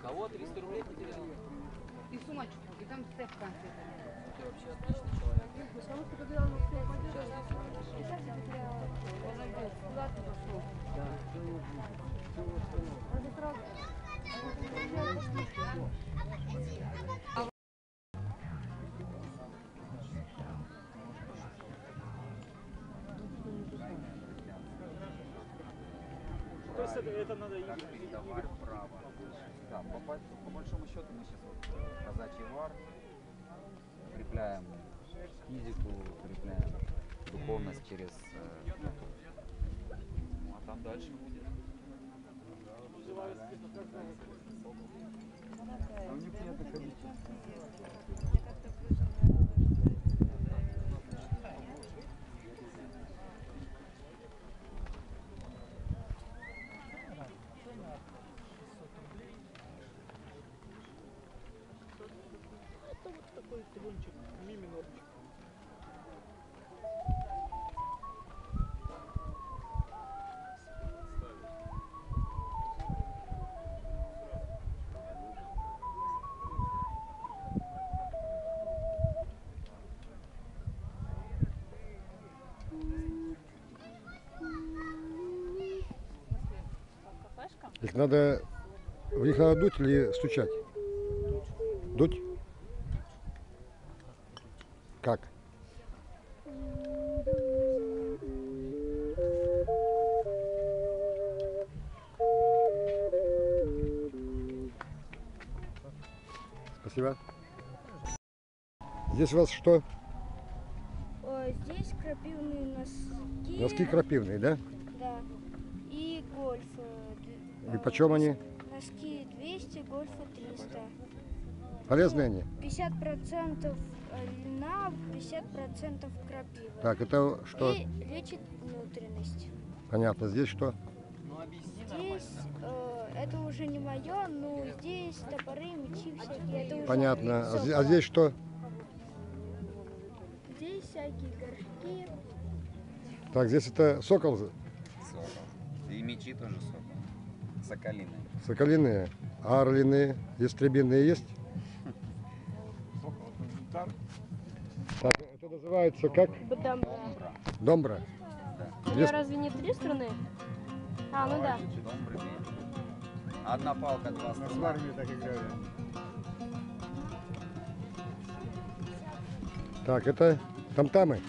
Кого 300 рублей потерял? И сумочку, и там степ в конце. Ты вообще отличный человек. Потому что когда он успел поделать, сейчас я потеряла. Он забыл, куда ты пошел? Да. Он же сразу. То есть это надо Давать право. Да, по большому счету мы сейчас вот казачий вар, укрепляем физику, укрепляем духовность через... Ну а там дальше будет. А у них нет количества. Это вот такой трюнчик, ми минорчик. Их надо, в них надо дуть или стучать? Дуть? Как? Спасибо. Здесь у вас что? Здесь крапивные носки. Носки крапивные, да? Да. И гольф. И почем они? Носки 200, гольфа 300. Полезные они? 50% льна, 50% крапивы. Так, это что? И лечит внутренность. Понятно. Здесь что? Здесь это уже не мое, но здесь топоры, мечи всякие. Это уже Понятно. всё. А здесь что? Здесь всякие горшки. Так, здесь это сокол, Сокол. И мечи тоже сокол. Соколиные. соколиные, а орлиные, ястребиные есть? Сокол, это гитар. Так, это называется как? Домбра. Домбра. У Две- разве не 3 струны? А, ну да. Домбры две. Одна палка, два У нас в струна. армии так играли. Так, это там-тамы,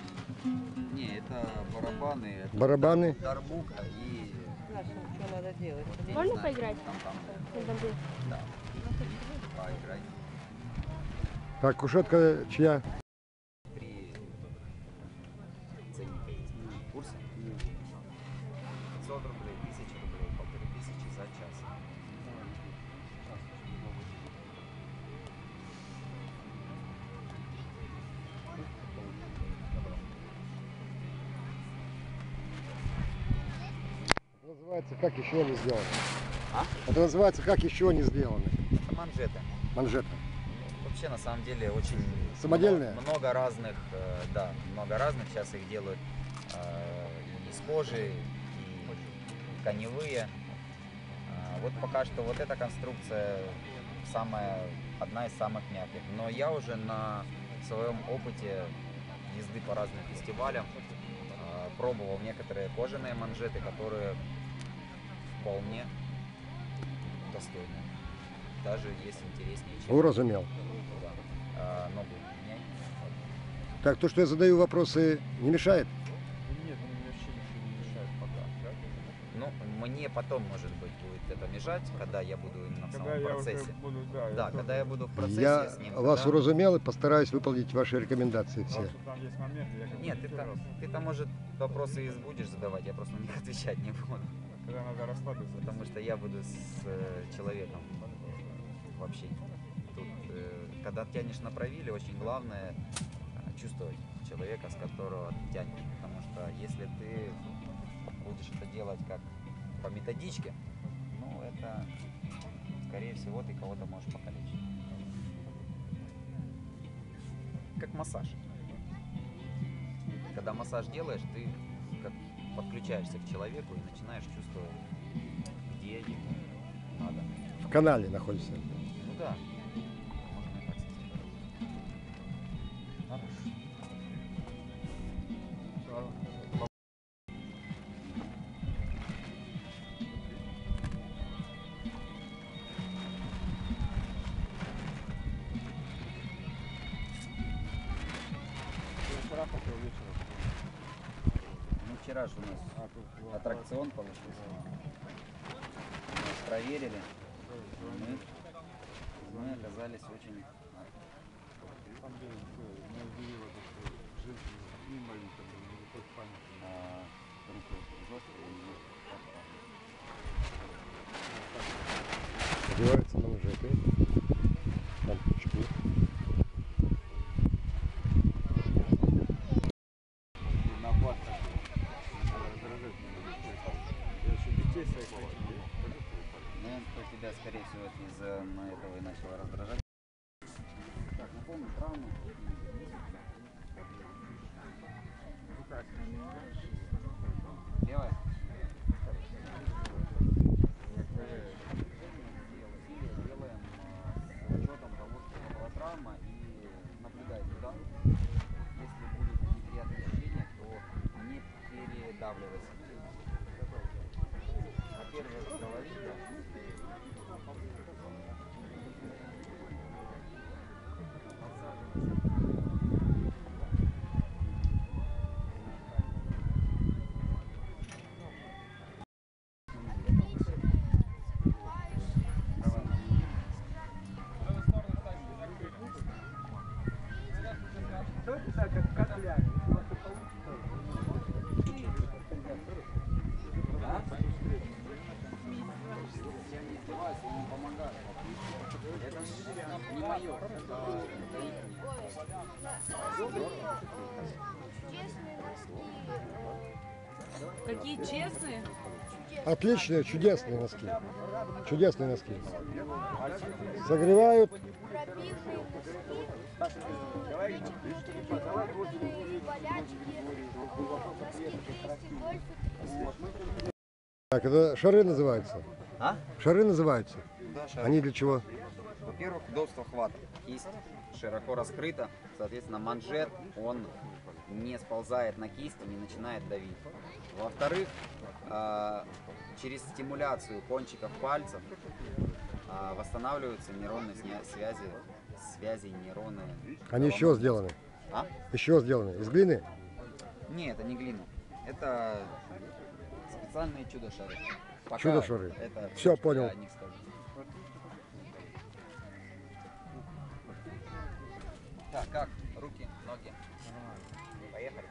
Не, это барабаны, это барабаны. дарбука и Что надо делать? Можно поиграть? там. На домбре? Да. Поиграть. Так, кушетка чья? При ценнике есть. В курсе? 500 рублей, 1000 рублей, 1500 за час. Это называется как еще они сделаны. А? Это называется как еще они сделаны. Это манжеты. Манжета. Вообще на самом деле очень Самодельные? много разных, да, много разных. Сейчас их делают и из кожи, и тканевые. Вот пока что вот эта конструкция одна из самых мягких. Но я уже на своем опыте езды по разным фестивалям пробовал некоторые кожаные манжеты, которые вполне достойны. Даже есть интереснее, чем Уразумел. ногу менять. Так, то, что я задаю вопросы, не мешает? Нет, мне вообще ничего не мешает пока. Ну, мне потом, может быть, будет это мешать, когда я буду именно в Когда самом я процессе. уже буду, да. Да, когда я буду в процессе Я с ним. вас тогда- уразумел и постараюсь выполнить ваши рекомендации все. Потому что там есть моменты, я как бы Нет, первый раз, ты там, может, вопросы и будешь задавать, я просто на них отвечать не буду. когда надо расслабиться. Потому что я буду с человеком в общении. Тут, когда тянешь на правиле, очень главное чувствовать человека, с которого ты тянешь. Потому что если ты будешь это делать как по методичке, ну это, скорее всего, ты кого-то можешь покалечить. как массаж. Когда массаж делаешь, ты как подключаешься к человеку и начинаешь чувствовать, где ему надо. В канале находится. Ну да, можно и так сказать. Хорошо. Ну, вчера же у нас аттракцион получился. Нас проверили. Мы оказались очень... руки жесткие. Одевается на манжеты. Там пучки. Ну, он про тебя, скорее всего, из-за этого и начал раздражать. Так, напомню, травму. Левая. Делаем с учетом того, что это была травма, и наблюдайте, да? Если будут неприятные ощущения, то не передавливайся. Во-первых, говори, да. Я не издеваюсь, я не помогаю. Это не мое, это их. Честные носки. Какие честные? Отличные, чудесные носки. Чудесные носки. Согревают. Пробивные носки. Болячки. Носки 200, гольфы 300. Так, это шары называются. А? Шары называются. Да, шары. Они для чего? Во-первых, удобство хвата. Кисть широко раскрыта, соответственно, манжет, он не сползает на кисть и не начинает давить. Во-вторых, через стимуляцию кончиков пальцев восстанавливаются нейронные связи нейроны. Они из чего сделаны? А? Из чего сделаны? Из глины? Не, это не глина. Это специальные чудо-шары. Пока Чудо-шары. это Всё, что понял. я о них скажу. Так, как? Руки, ноги. Поехали.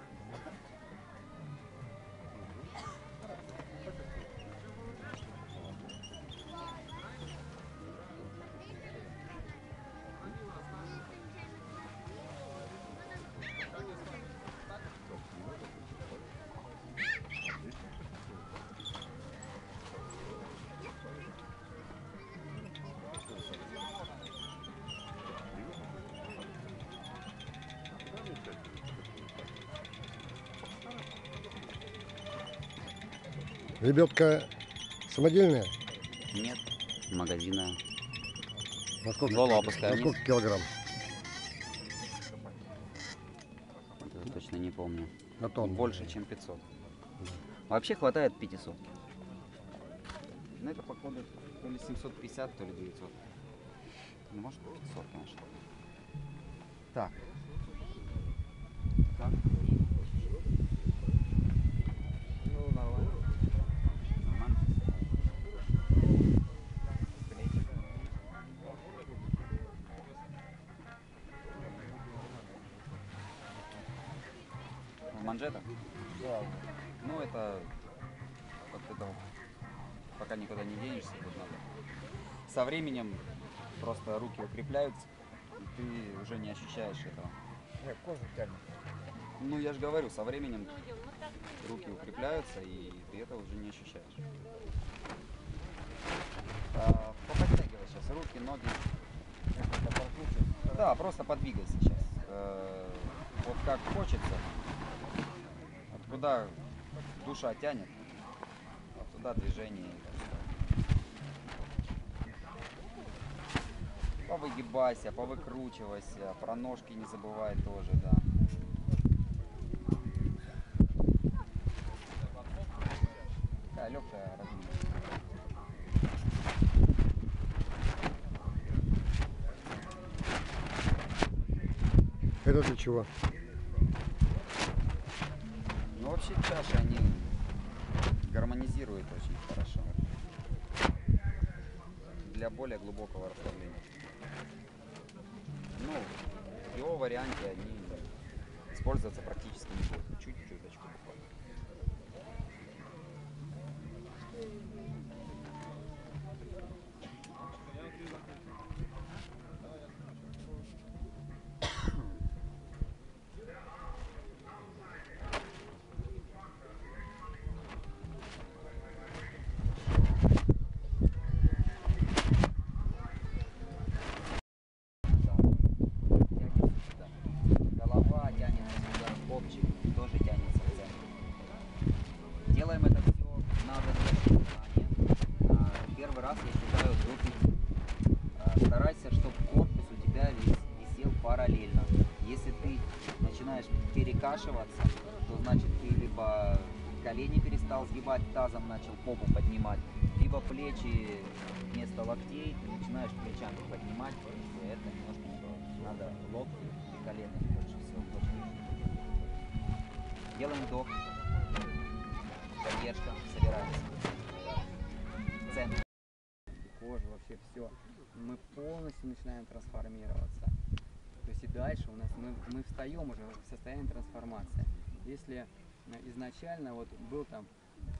Лебедка самодельная? Нет, магазинная. На сколько, Голову опускай на вниз. сколько килограмм? Это точно не помню. На тонну. Больше, чем 500. Вообще хватает 500. На это походу то ли 750, то ли 900. Ну, может 500, конечно. Так. Так. Ну, нормально. Нормально. Плечи. В манжетах? Да. Ну, это вот это вот. Пока никуда не денешься, тут надо. Со временем просто руки укрепляются, и ты уже не ощущаешь этого. Нет, кожу тянет. Ну, я же говорю, со временем руки укрепляются, и ты этого уже не ощущаешь. Поподтягивай сейчас руки, ноги. Да, просто подвигай сейчас. вот как хочется, вот куда душа тянет, вот туда движение. Повыгибайся, повыкручивайся, про ножки не забывай тоже, да. Такая легкая разминка. Это для чего? Ну вообще чаши, они гармонизируют очень хорошо. Для более глубокого расслабления. Ну, в его варианте они использоваться практически не будут. Чуть-чуточку буквально. Голова тянется сюда, копчик тоже тянется в центр. Делаем это все на задержку внимания. Первый раз я считаю до 5. Старайся, чтобы корпус у тебя висел параллельно. Если ты начинаешь перекашиваться, то значит ты либо колени перестал сгибать, тазом начал попу поднимать, либо плечи вместо локтей ты начинаешь плечами поднимать. Это немножко не то. Надо локти и колено больше всего. Делаем вдох. Задержка. Собираемся. Центр. Кожа, вообще все. Мы полностью начинаем трансформироваться. То есть и дальше у нас мы встаем уже в состоянии трансформации. Если изначально вот был там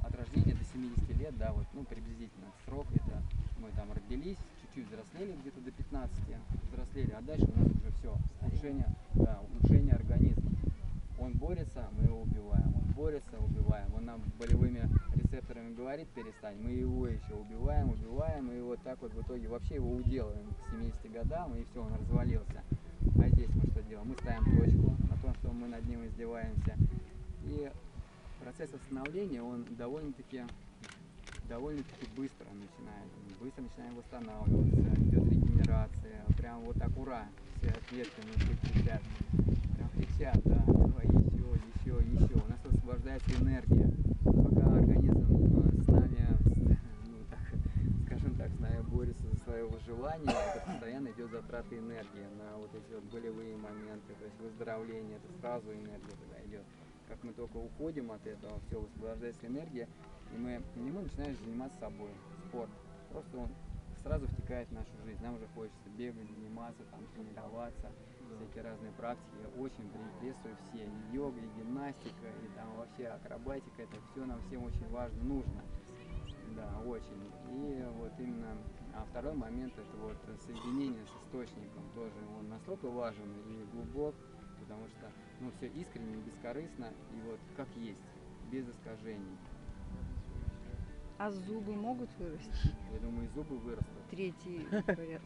от рождения до 70 лет, да, вот, ну, приблизительно срок, это мы там родились, чуть-чуть взрослели, где-то до 15 взрослели, а дальше у нас уже все, улучшение организма. Он борется, мы его убиваем, он борется, убиваем, он нам болевыми рецепторами говорит перестань, мы его еще убиваем, и вот так вот в итоге вообще его уделываем к 70 годам, и все, он развалился. А здесь мы что делаем? Мы ставим точку на том, что мы над ним издеваемся, и процесс восстановления, он довольно-таки быстро начинаем восстанавливаться, идет регенерация, прям вот так ура, все ответственные кричат, да, давай еще, у нас освобождается энергия, пока организм с нами, ну так, скажем так, с нами борется за свое выживание, это постоянно идет затрата энергии на вот эти вот болевые моменты, то есть выздоровление, это сразу энергия туда идет. Как мы только уходим от этого, все, высвобождается энергия, и мы начинаем заниматься собой, спорт. Просто он сразу втекает в нашу жизнь. Нам уже хочется бегать, заниматься, там, тренироваться, всякие разные практики. Я очень приветствую все. И йога, и гимнастика, и там вообще акробатика. Это все нам всем очень важно, нужно. Да, очень. И вот именно, а второй момент, это вот соединение с источником тоже. Он настолько важен и глубок, потому что, ну, все искренне, бескорыстно, и вот как есть, без искажений. А зубы могут вырасти? Я думаю, и зубы вырастут. Третий порядок.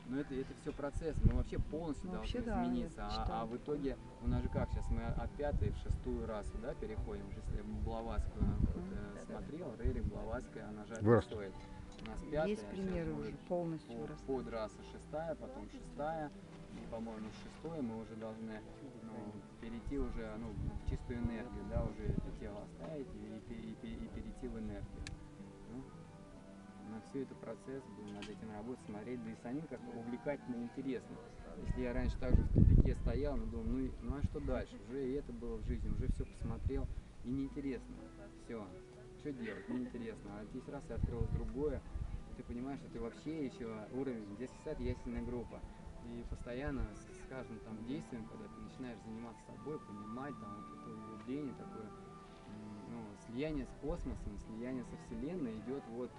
Ну это все процесс, мы вообще полностью Вообще, должны да, измениться, а в итоге у нас же как, сейчас мы от 5-й в 6-ю расу, да, переходим, уже если Блаватскую смотрел, Рерих, Блаватская, она же стоит. У нас 5-я, Есть примеры уже полностью вырастают. под раса 6-я, потом 6-я, и, по-моему, с 6-й мы уже должны перейти уже в чистую энергию, да, уже это тело оставить и перейти в энергию. На все это процесс, будем над этим работать, смотреть, да и самим как-то увлекательно и интересно. Если я раньше также в тупике стоял, думаю, ну а что дальше? Уже и это было в жизни, уже все посмотрел, и неинтересно. Все, что делать, неинтересно. А 10 раз я открыл другое, ты понимаешь, что ты вообще еще уровень, детский сад, ясельная группа. И постоянно с каждым там действием, когда ты начинаешь заниматься собой, понимать, там вот это углубление такое, слияние с космосом, слияние со Вселенной идет вот,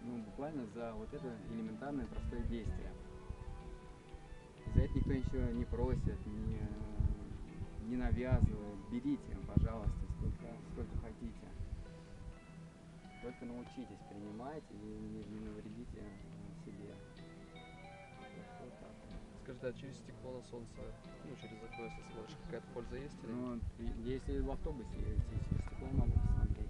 буквально за вот это элементарное простое действие. За это никто ничего не просит, не навязывает. Берите, пожалуйста, сколько хотите. Только научитесь принимать и не навредите себе. Вот так. Скажите, а через стекло на солнце, ну, через окно, если смотришь, какая-то польза есть или нет? Ну, если в автобусе едете, через стекло могу посмотреть.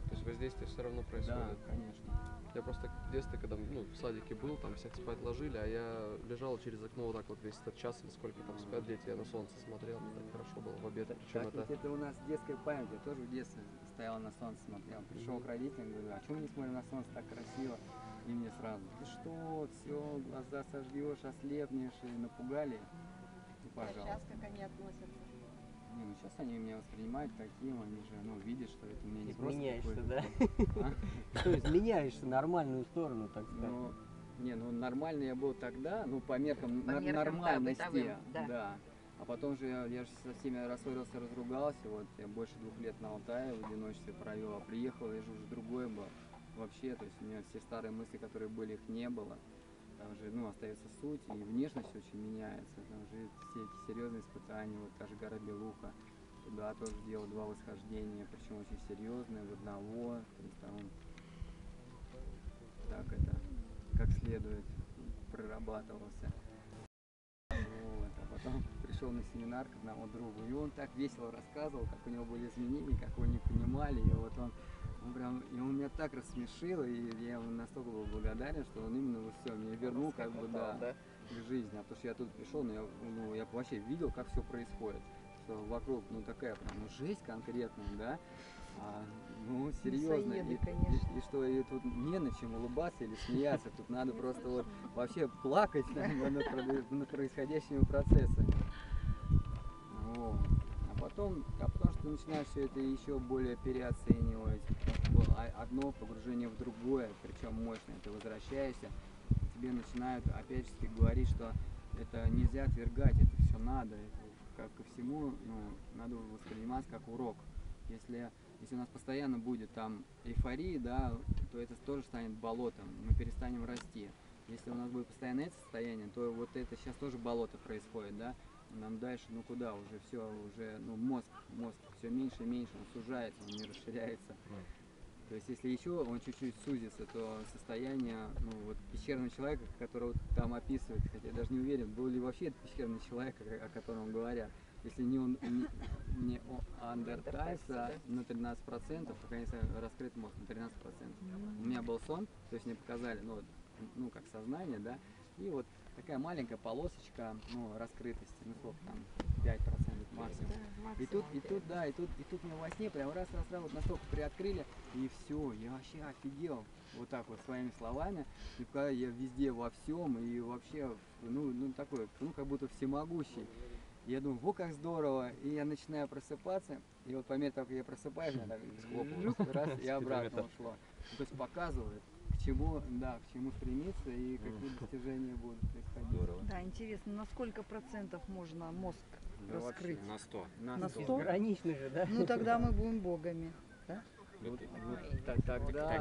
То есть воздействие все равно Да, происходит? конечно. Я просто в детстве, когда в садике был, там всех спать ложили, а я лежал через окно вот так вот весь этот час или сколько там спят дети, я на солнце смотрел, мне так хорошо было в обед. Причем Так ведь это у нас детская память, я тоже в детстве стоял на солнце смотрел. Пришел к родителям, говорю, а что мы не смотрим на солнце, так красиво? И мне сразу, ты что, все, глаза сожгешь, ослепнешь, и напугали. И пожалуйста. как они относятся? Не, ну сейчас они меня воспринимают таким, они же, видят, что это у меня не просто Изменяешься, какой-то- да? А? То есть меняешься в нормальную сторону, так сказать. Нормальный я был тогда, по меркам, По меркам, да, нормальности, бытовым, да. А потом же я же со всеми рассорился, разругался, вот я больше 2 лет на Алтае в одиночестве провел, а приехал, я же уже другой был вообще, то есть у меня все старые мысли, которые были, их не было. Там же, остается суть, и внешность очень меняется, там же все эти серьезные испытания, вот та же гора Белуха, туда тоже делал 2 восхождения, причем очень серьезные, в одного, то есть там так это, как следует прорабатывался. Вот, а потом пришел на семинар к одному другу, и он так весело рассказывал, как у него были изменения, как его не понимали, и вот он меня так рассмешил, и я ему настолько был благодарен, что он именно все мне вернул к жизни. А потому что я тут пришел, но я вообще видел, как все происходит, что вокруг такая прям жесть конкретная, да, серьезно, и что и тут не на чем улыбаться или смеяться, тут надо просто вот вообще плакать над происходящими процессами. Вот. А потом что начинаешь все это еще более переоценивать, одно погружение в другое, причем мощное, ты возвращаешься, тебе начинают опять же говорить, что это нельзя отвергать, это все надо, это, как ко всему, надо воспринимать как урок. Если у нас постоянно будет там эйфория, да, то это тоже станет болотом, мы перестанем расти. Если у нас будет постоянно это состояние, то вот это сейчас тоже болото происходит, да, нам дальше, куда, уже все, уже, мозг все меньше и меньше, он сужается, он не расширяется. То есть, если еще он чуть-чуть сузится, то состояние, пещерного человека, которого там описывают, хотя я даже не уверен, был ли вообще это пещерный человек, о котором говорят. Если не андертальца на 13%, пока не раскрыт мозг на 13%. У меня был сон, то есть мне показали, как сознание, да, и вот такая маленькая полосочка, раскрытости, сколько там, 5% максимум. И тут мне во сне прям раз, вот настолько приоткрыли, и все, я вообще офигел, вот так вот своими словами, и когда я везде во всем, и вообще, такой, как будто всемогущий. Я думаю, как здорово, и я начинаю просыпаться, и вот по мере того, как я просыпаюсь, меня так схлопывалось, раз, и обратно ушло. То есть показывает, к чему стремиться и какие достижения будут происходить. Да, интересно, на сколько процентов можно мозг раскрыть? На 100. На 100? Гранично же, да? Ну тогда мы будем богами, да?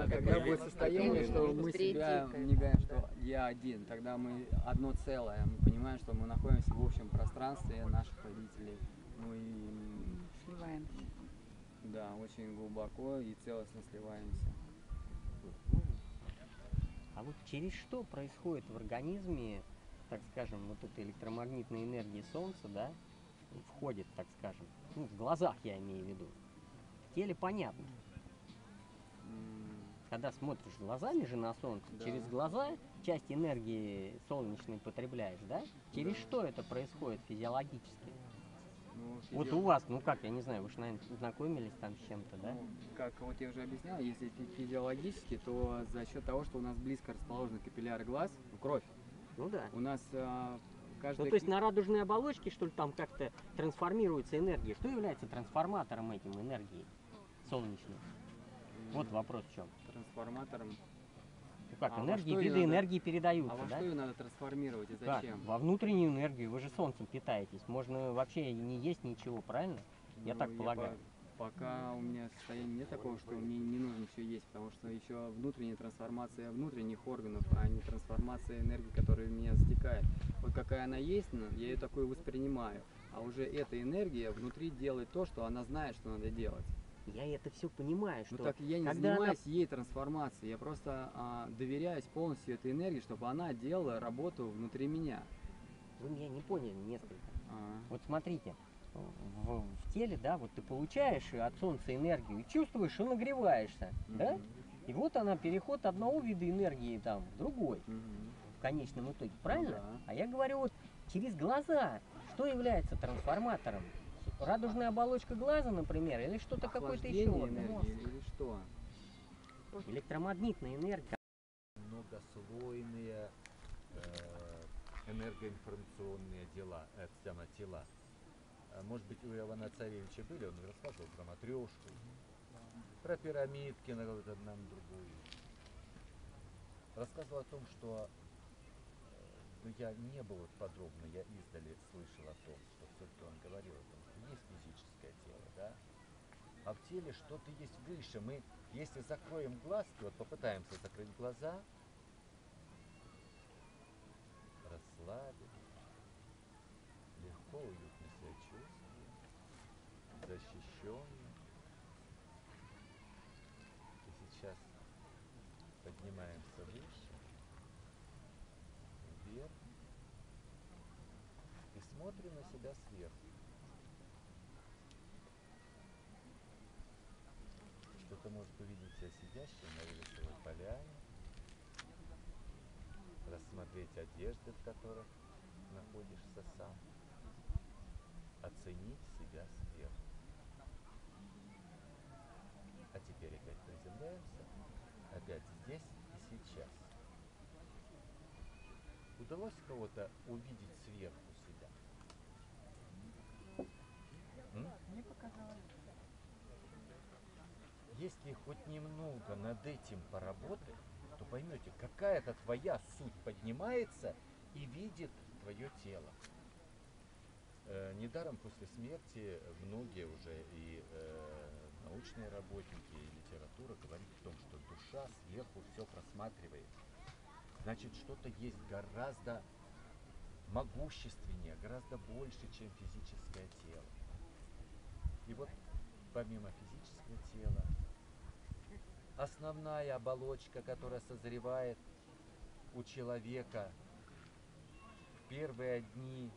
Тогда будет состояние, что мы себя не говорим, что я один, тогда мы одно целое, мы понимаем, что мы находимся в общем пространстве наших родителей, Сливаемся. Да, очень глубоко и целостно сливаемся. А вот через что происходит в организме, так скажем, вот эта электромагнитная энергия Солнца, да, входит, так скажем, в глазах я имею в виду. В теле понятно. Когда смотришь глазами же на Солнце, Да. через глаза часть энергии солнечной потребляешь, да? Через что это происходит физиологически? Вот у вас, я не знаю, вы же, наверное, знакомились там с чем-то, да? Как вот я уже объяснял, если физиологически, то за счет того, что у нас близко расположены капилляры глаз, кровь, Ну да. у нас каждый... Ну, то есть на радужной оболочке, что ли, там как-то трансформируется энергия. Что является трансформатором этим энергии солнечной? Вот вопрос в чем. Трансформатором. Ну как, во энергии, что ее виды надо- энергии передаются, А во да? что ее надо трансформировать и Как? зачем? Во внутреннюю энергию, вы же солнцем питаетесь. Можно вообще не есть ничего, правильно? Я так полагаю. Пока у меня состояние нет такого, что мне не нужно ничего есть, потому что еще внутренняя трансформация внутренних органов, а не трансформация энергии, которая в меня затекает. Вот какая она есть, я ее такой воспринимаю. А уже эта энергия внутри делает то, что она знает, что надо делать. Я это все понимаю, что Ну так я не когда она- занимаюсь ей трансформацией, я просто доверяюсь полностью этой энергии, чтобы она делала работу внутри меня. Вы меня не поняли несколько. А, Вот смотрите, в теле, да, вот ты получаешь от солнца энергию и чувствуешь, что нагреваешься, да? мгм, И вот она, переход одного вида энергии там в другой, мгм. в конечном итоге, правильно? да. А я говорю вот через глаза, что является трансформатором? Радужная оболочка глаза, например, или что-то какое-то еще? Охлаждение энергии или что? Электромагнитная энергия. Многослойные энергоинформационные тела. Может быть, у Ивана Царевича были, он рассказывал про матрешку, про пирамидки на одну другую. Рассказывал о том, что я не был вот подробно, я издали слышал о том, что все-таки он говорил о том, что есть физическое тело, да, а в теле что-то есть выше. Мы, если закроем глазки, вот попытаемся закрыть глаза, расслабились, легко, уютно себя чувствуем, защищенные. И сейчас поднимаемся выше, вверх, и смотрим на себя сверху. Кто-то может увидеть себя сидящим на рисовой поляне, рассмотреть одежды, в которых находишься сам, оценить себя сверху. А теперь опять приземляемся, опять здесь и сейчас. Удалось кого-то увидеть сверху себя? Мне показалось. Если хоть немного над этим поработать, то поймете, какая-то твоя суть поднимается и видит твое тело. Недаром после смерти многие уже и научные работники, и литература говорит о том, что душа сверху все просматривает. Значит, что-то есть гораздо могущественнее, гораздо больше, чем физическое тело. И вот помимо физического тела, основная оболочка, которая созревает у человека в первые дни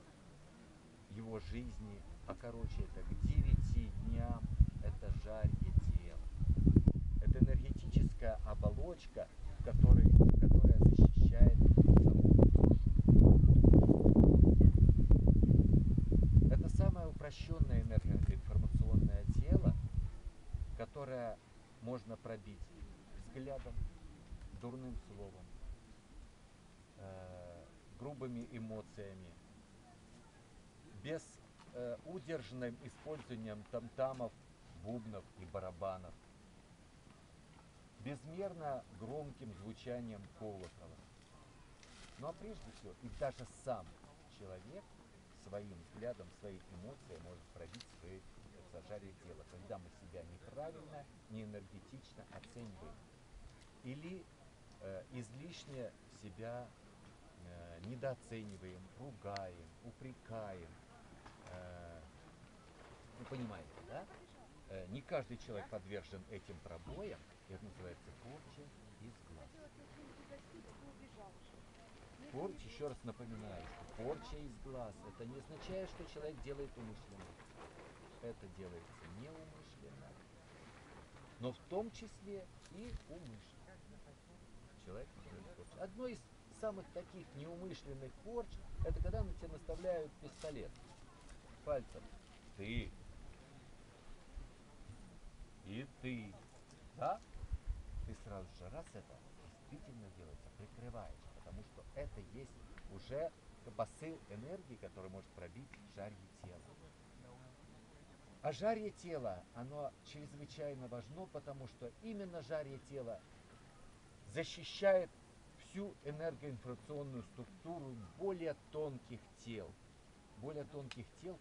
его жизни, а короче это к 9 дням, это жарье тела. Это энергетическая оболочка, которая защищает саму душу. Это самое упрощенное энергоинформационное тело, которое можно пробить взглядом, дурным словом, грубыми эмоциями, без удержанным использованием тамтамов, бубнов и барабанов, безмерно громким звучанием колокола. Ну а прежде всего, и даже сам человек своим взглядом, своей эмоцией может пробить свои зажарие тела, когда мы себя неправильно, неэнергетично оцениваем. Или излишне себя недооцениваем, ругаем, упрекаем. Вы понимаете, да? Не каждый человек подвержен этим пробоям, и это называется порча из глаз. Порча, еще раз напоминаю, что порча из глаз, это не означает, что человек делает умышленно. Это делается неумышленно, но в том числе и умышленно. Человек делает порчу. Одно из самых таких неумышленных порч, это когда на тебя наставляют пистолет пальцем. Ты. И ты. Да? Ты сразу же раз это действительно делается, прикрываешь, потому что это есть уже посыл энергии, который может пробить жарье тела. А жарье тела, оно чрезвычайно важно, потому что именно жарье тела защищает всю энергоинформационную структуру более тонких тел,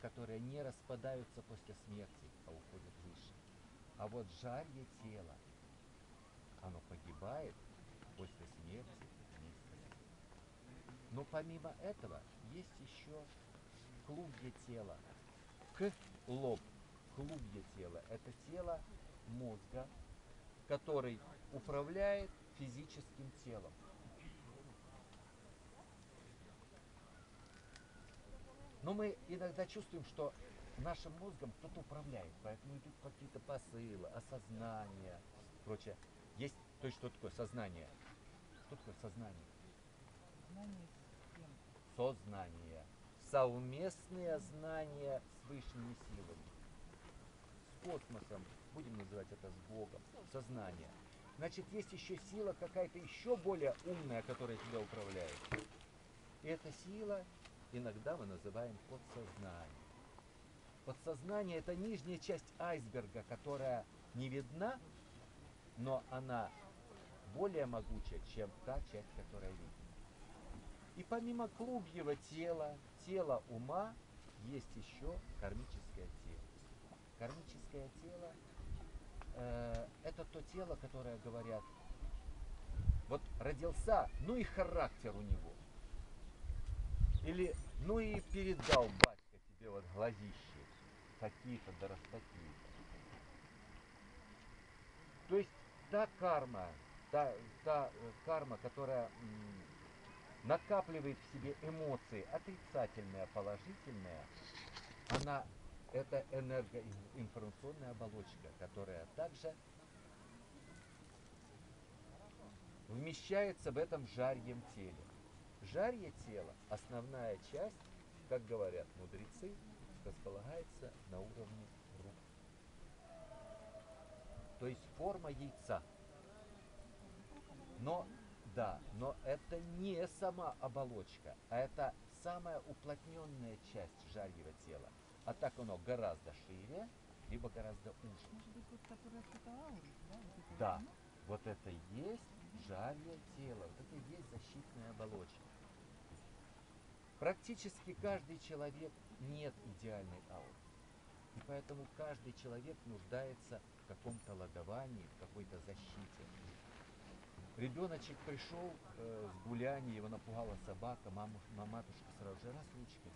которые не распадаются после смерти, а уходят выше. А вот жарье тела, оно погибает после смерти вместе с ним. Но помимо этого есть еще клубья тела. Лоб, клубья тела. Это тело, мозга, который управляет физическим телом. Но мы иногда чувствуем, что нашим мозгом кто-то управляет, поэтому идут какие-то посылы, осознания, прочее. Есть, то есть что такое сознание? Что такое сознание? Сознание. Совместные знания с высшими силами. С космосом, будем называть это с Богом, сознание. Значит, есть еще сила какая-то еще более умная, которая тебя управляет. И эта сила иногда мы называем подсознание. Подсознание — это нижняя часть айсберга, которая не видна, но она более могучая, чем та часть, которая видна. И помимо клубьего тела, тела ума, есть еще кармическое тело. Кармическое тело это то тело, которое, говорят, вот родился, ну и характер у него. Или, ну и передал батька тебе вот глазищи, такие-то да раз такие-то. То есть та карма, карма, которая накапливает в себе эмоции отрицательные, положительные, она, это энергоинформационная оболочка, которая также вмещается в этом жарьем теле. Жарье тела, основная часть, как говорят мудрецы, располагается на уровне рук. То есть форма яйца. Но это не сама оболочка, а это самая уплотненная часть жарьего тела. А так оно гораздо шире, либо гораздо уже. Может быть, вот которая фотоаура, да? Вот это Да, оно? вот это и есть жарье тело, вот это и есть защитная оболочка. Практически каждый человек нет идеальной ауры. И поэтому каждый человек нуждается в каком-то ладовании, в какой-то защите. Ребеночек пришел с гуляния, его напугала собака, матушка сразу же раз ручкой,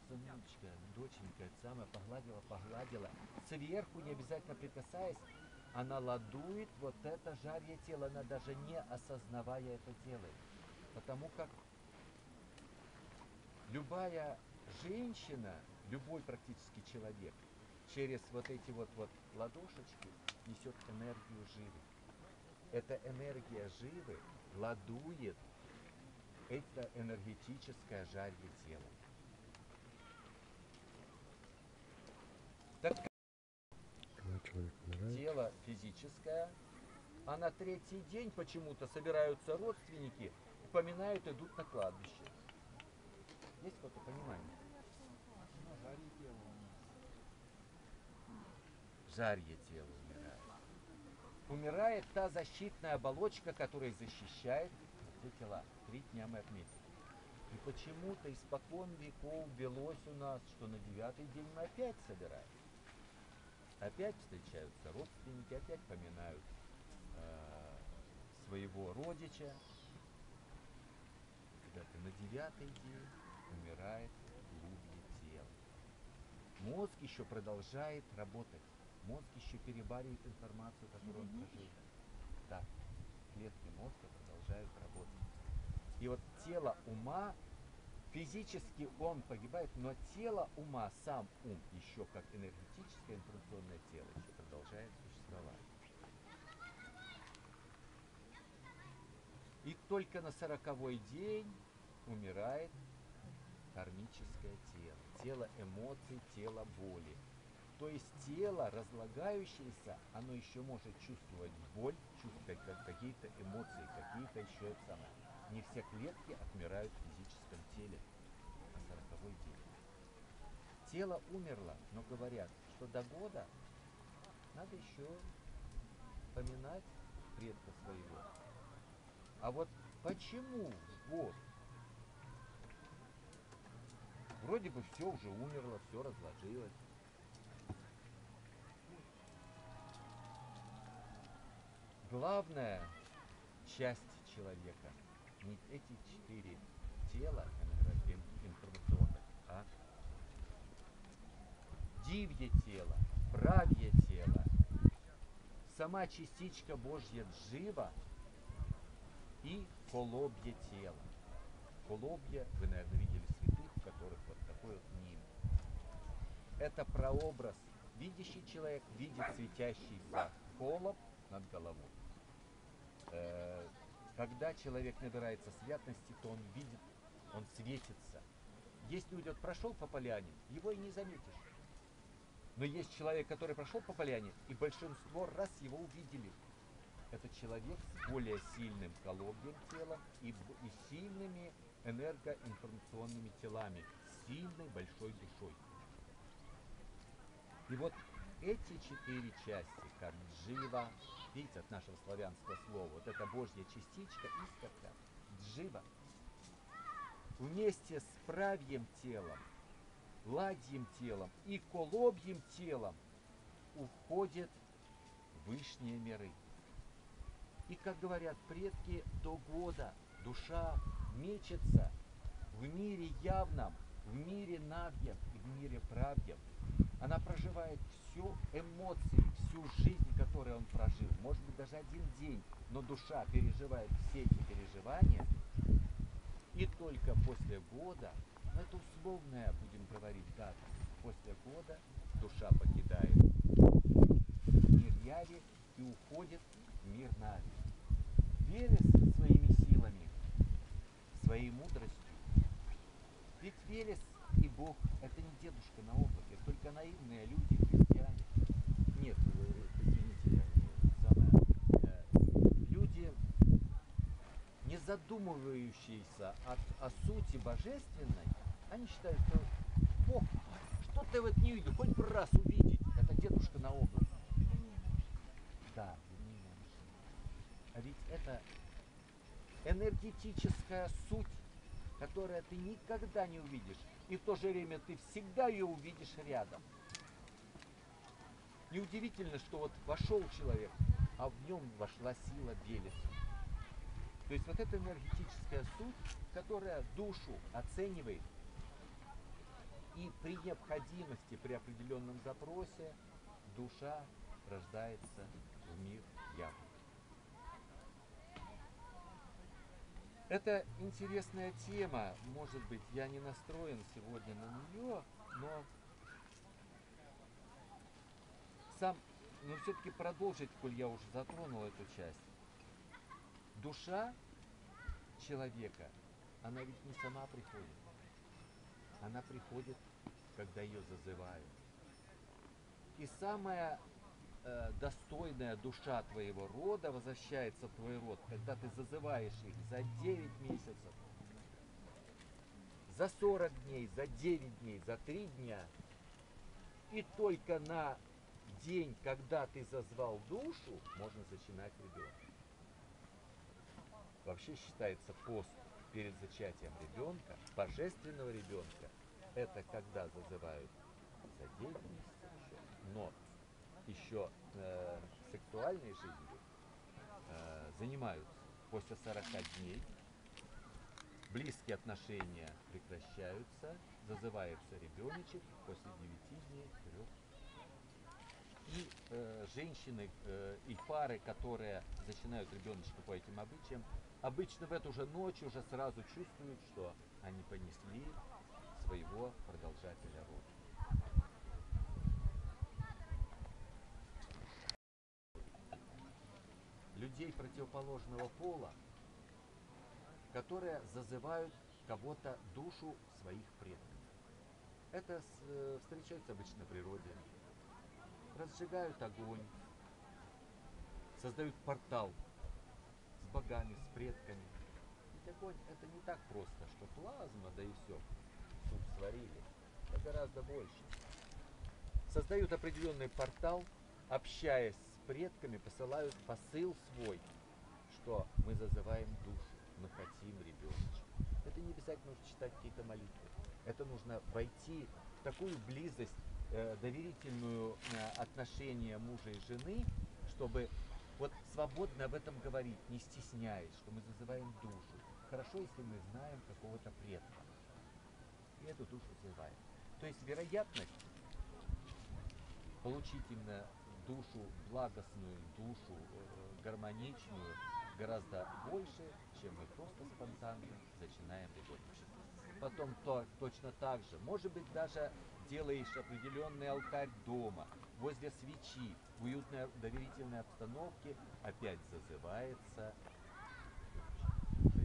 сыночка, доченька, это самое, погладила. Сверху, не обязательно прикасаясь, она ладует вот это жарье тело, она даже не осознавая это делает. Потому как любая женщина, любой практически человек, через вот эти вот ладошечки несет энергию живы. Эта энергия живы ладует это энергетическое жарье тела. Так Когда человек умирает, тело физическое, а на третий день почему-то собираются родственники, поминают, идут на кладбище. Есть какое-то понимание? Жарье тело умирает. Умирает та защитная оболочка, которая защищает все тела. 3 дня мы отметили. И почему-то испокон веков велось у нас, что на 9-й день мы опять собираем. Опять встречаются родственники, опять поминают своего родича. Ребята, на 9-й день умирает глубже тело. Мозг еще продолжает работать. Мозг еще переваривает информацию, которую он прожил. Да, клетки мозга продолжают работать. И вот тело ума, физически он погибает, но тело ума, сам ум, еще как энергетическое информационное тело, еще продолжает существовать. И только на 40-й день умирает кармическое тело. Тело эмоций, тело боли. То есть тело, разлагающееся, оно еще может чувствовать боль, чувствовать какие-то эмоции, какие-то еще это самое. Не все клетки отмирают в физическом теле на 40-й день. Тело умерло, но говорят, что до года надо еще поминать предка своего. А вот почему в год? Вроде бы все уже умерло, все разложилось. Главная часть человека, не эти 4 тела информационных, а дивье тело, правье тело, сама частичка Божья Джива и колобье тела. Колобье, вы, наверное, видели святых, у которых вот такой вот нимб. Это прообраз. Видящий человек видит светящийся колоб над головой. Когда человек набирается святости, то он видит, он светится. Есть люди, вот прошел по поляне, его и не заметишь. Но есть человек, который прошел по поляне, и большинство раз его увидели. Это человек с более сильным колобьем тела и сильными энергоинформационными телами, с сильной большой душой. И вот эти 4 части, как джива, видите, от нашего славянского слова, вот эта Божья частичка, искорка, джива, вместе с правьим телом, ладьим телом и колобьим телом уходят в высшие миры. И, как говорят предки, до года душа мечется в мире явном, в мире навьем и в мире правьем. Она проживает всю эмоции, всю жизнь, которую он прожил. Может быть, даже один день, но душа переживает все эти переживания. И только после года, ну это условная, будем говорить, дата, после года душа покидает мир яви и уходит в мир нави. Велес своими силами, своей мудростью. Ведь Велес и Бог это не дедушка на облаке, только наивные люди, христиане. Нет, извините, люди, не задумывающиеся о сути божественной, они считают, что Бог, что ты вот не видел, хоть бы раз увидеть, это дедушка на облаке. Да, а ведь это энергетическая суть, которую ты никогда не увидишь, и в то же время ты всегда ее увидишь рядом. Неудивительно, что вот вошел человек, а в нем вошла сила Велеса. То есть вот эта энергетическая суть, которая душу оценивает, и при необходимости, при определенном запросе, душа рождается в мир явный. Это интересная тема, может быть, я не настроен сегодня на нее, но все-таки продолжить, коль я уже затронул эту часть. Душа человека, она ведь не сама приходит, она приходит, когда ее зазывают. И самая достойная душа твоего рода возвращается в твой род, когда ты зазываешь их за 9 месяцев, за 40 дней, за 9 дней, за 3 дня. И только на день, когда ты зазвал душу, можно зачинать ребенка. Вообще считается пост перед зачатием ребенка, божественного ребенка, это когда зазывают за 9 месяцев еще, но еще сексуальной жизнью занимаются после 40 дней, близкие отношения прекращаются, зазывается ребеночек после 9 дней вперед. И женщины и пары, которые начинают ребеночка по этим обычаям, обычно в эту же ночь уже сразу чувствуют, что они понесли своего продолжателя рода. Людей противоположного пола, которые зазывают кого-то душу своих предков. Это встречается обычно в природе. Разжигают огонь, создают портал с богами, с предками. Ведь огонь это не так просто, что плазма, да и все. Суп сварили. Это гораздо больше. Создают определенный портал, общаясь с предками, посылают посыл свой, что мы зазываем душу, мы хотим ребеночка. Это не обязательно нужно читать какие-то молитвы. Это нужно войти в такую близость, доверительную отношение мужа и жены, чтобы вот свободно об этом говорить, не стесняясь, что мы зазываем душу. Хорошо, если мы знаем какого-то предка. И эту душу зазываем. То есть вероятность получить именно душу, благостную душу, гармоничную, гораздо больше, чем мы просто спонтанно начинаем работать. Потом точно так же, может быть, даже делаешь определенный алтарь дома, возле свечи, в уютной доверительной обстановке, опять зазывается.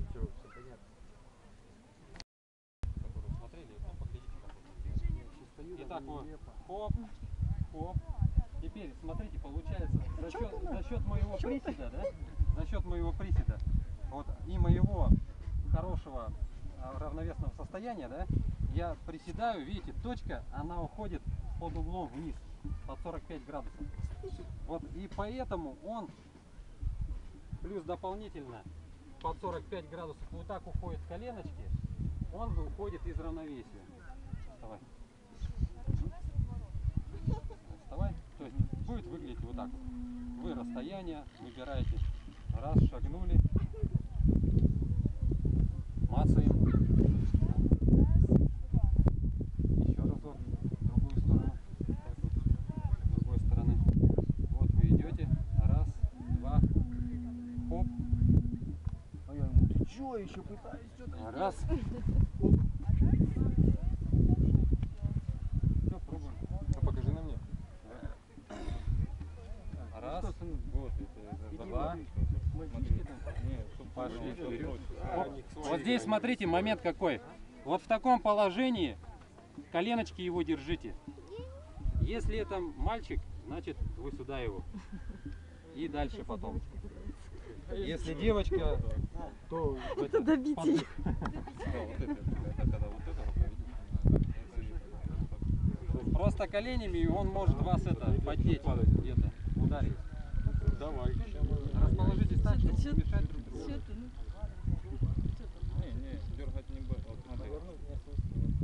Все понятно. Итак, вот, хоп, хоп. Теперь, смотрите, получается, за счет моего приседа, да? За счет моего приседа, вот, и моего хорошего равновесного состояния, да, я приседаю, видите, точка, она уходит под углом вниз, под 45 градусов. Вот, и поэтому он, плюс дополнительно, под 45 градусов вот так уходит коленочки, он выходит из равновесия. Вставай. Вставай. То есть будет выглядеть вот так вот. Вы расстояние выбираете. Раз, шагнули. Мацаем. Еще разок. В другую сторону. Так вот. С другой стороны. Вот вы идете. Раз, два. Хоп. А я ему, ты чё, еще пытаюсь что-то. Раз. Все, пробуем. Ну, покажи на мне. Раз. Вот, это два. Пошли вперед. Вот здесь смотрите, момент какой. Вот в таком положении коленочки его держите. Если это мальчик, значит вы сюда его. И дальше потом. Если девочка, то это добитие. Просто коленями, и он может вас это поддеть где-то, ударить. Давай. Расположитесь так, чтобы не мешать друг другу. Не, дергать не будет.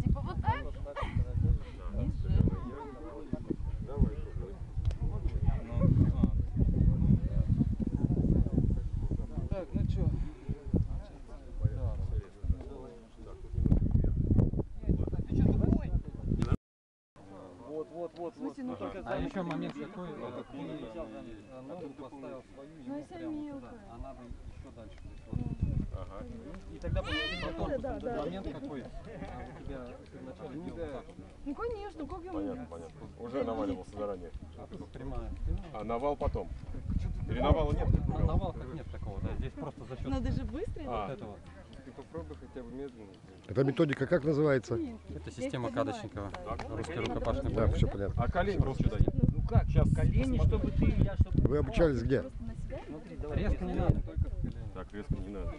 Типа вот так? Давай. Так, ну что? Вот. А еще момент какой, ты ногу поставил свою, ему прямо туда, а надо еще дальше. Вот. И тогда потом момент какой, у тебя вначале делал так. Ну конечно, как я Понятно. Уже наваливался заранее. А тут прямая. А навал потом. Или навала нет? На навалках нет такого, да, здесь просто за счет Надо же быстро. вот этого. Ты попробуй хотя бы медленно. Эта методика как называется? Это система Кадочникова, русский рукопашный Да, бой. все понятно. А колени сюда нет? Ну как, сейчас колени, чтобы ты, я, чтобы... Вы обучались где? Смотри, давай. Резко не надо. Так, резко не надо.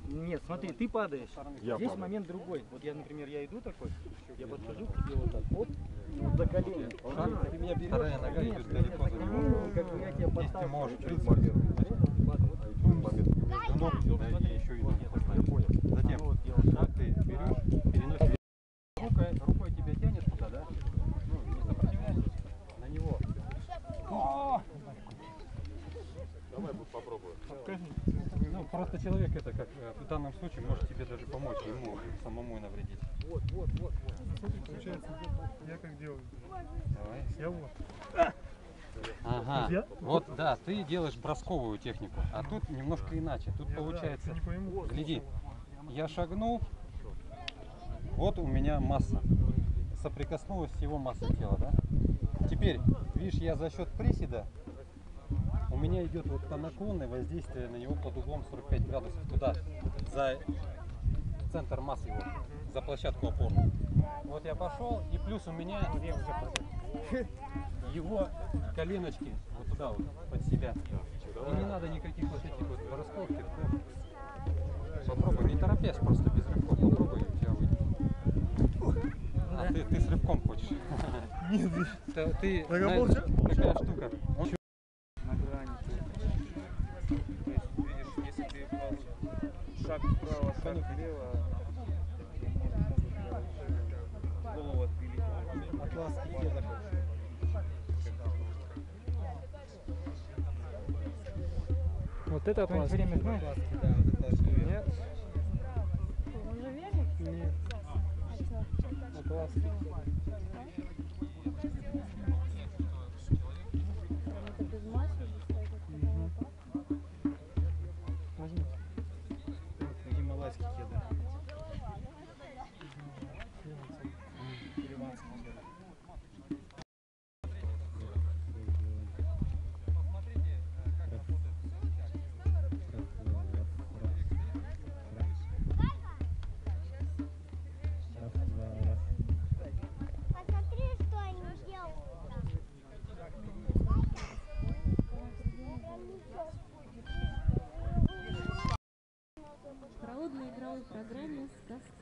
Нет, смотри, ты падаешь. Я Здесь падаю. момент другой. Вот я, например, я иду такой, я подхожу к тебе вот так, вот, и вот за колени. Ты меня берешь, Вторая нога идет далеко за него. как бы я тебя Здесь ты подталкиваю. можешь, в Этот принципе, момент. между ног, да, и еще и ноги поставить. Затем, вот ты берешь, переносишь рукой тебя тянешь туда, да? Ну, не сопротивляешься на него. Давай попробуем. Ну, просто человек это, как в данном случае, может тебе даже помочь, ему самому навредить. Вот. Получается, я как делаю? Давай. Я вот. Ага, вот да, ты делаешь бросковую технику, а тут немножко иначе. Тут получается, не пойму. гляди, я шагнул, вот у меня масса, соприкоснулась с его массой тела, да? Теперь, видишь, я за счет приседа, у меня идет вот по наклонной воздействие на него под углом 45 градусов туда, за центр массы его, за площадку опорную. Вот я пошел, и плюс у меня его коленочки вот туда вот, под себя. И не надо никаких вот этих вот бросков, кидков. Попробуй, не торопясь, просто без рывков попробуй, у тебя выйдет. А, ты с рывком хочешь? Нет, Ты Договорился? знаешь, какая штука? Он На грани. То есть, видишь, если ты шаг вправо, шаг влево, голову отпилить. Атлас где захочешь? Вот это Кто-нибудь время знает? Нет? Он же вяжет? Нет. Атлас.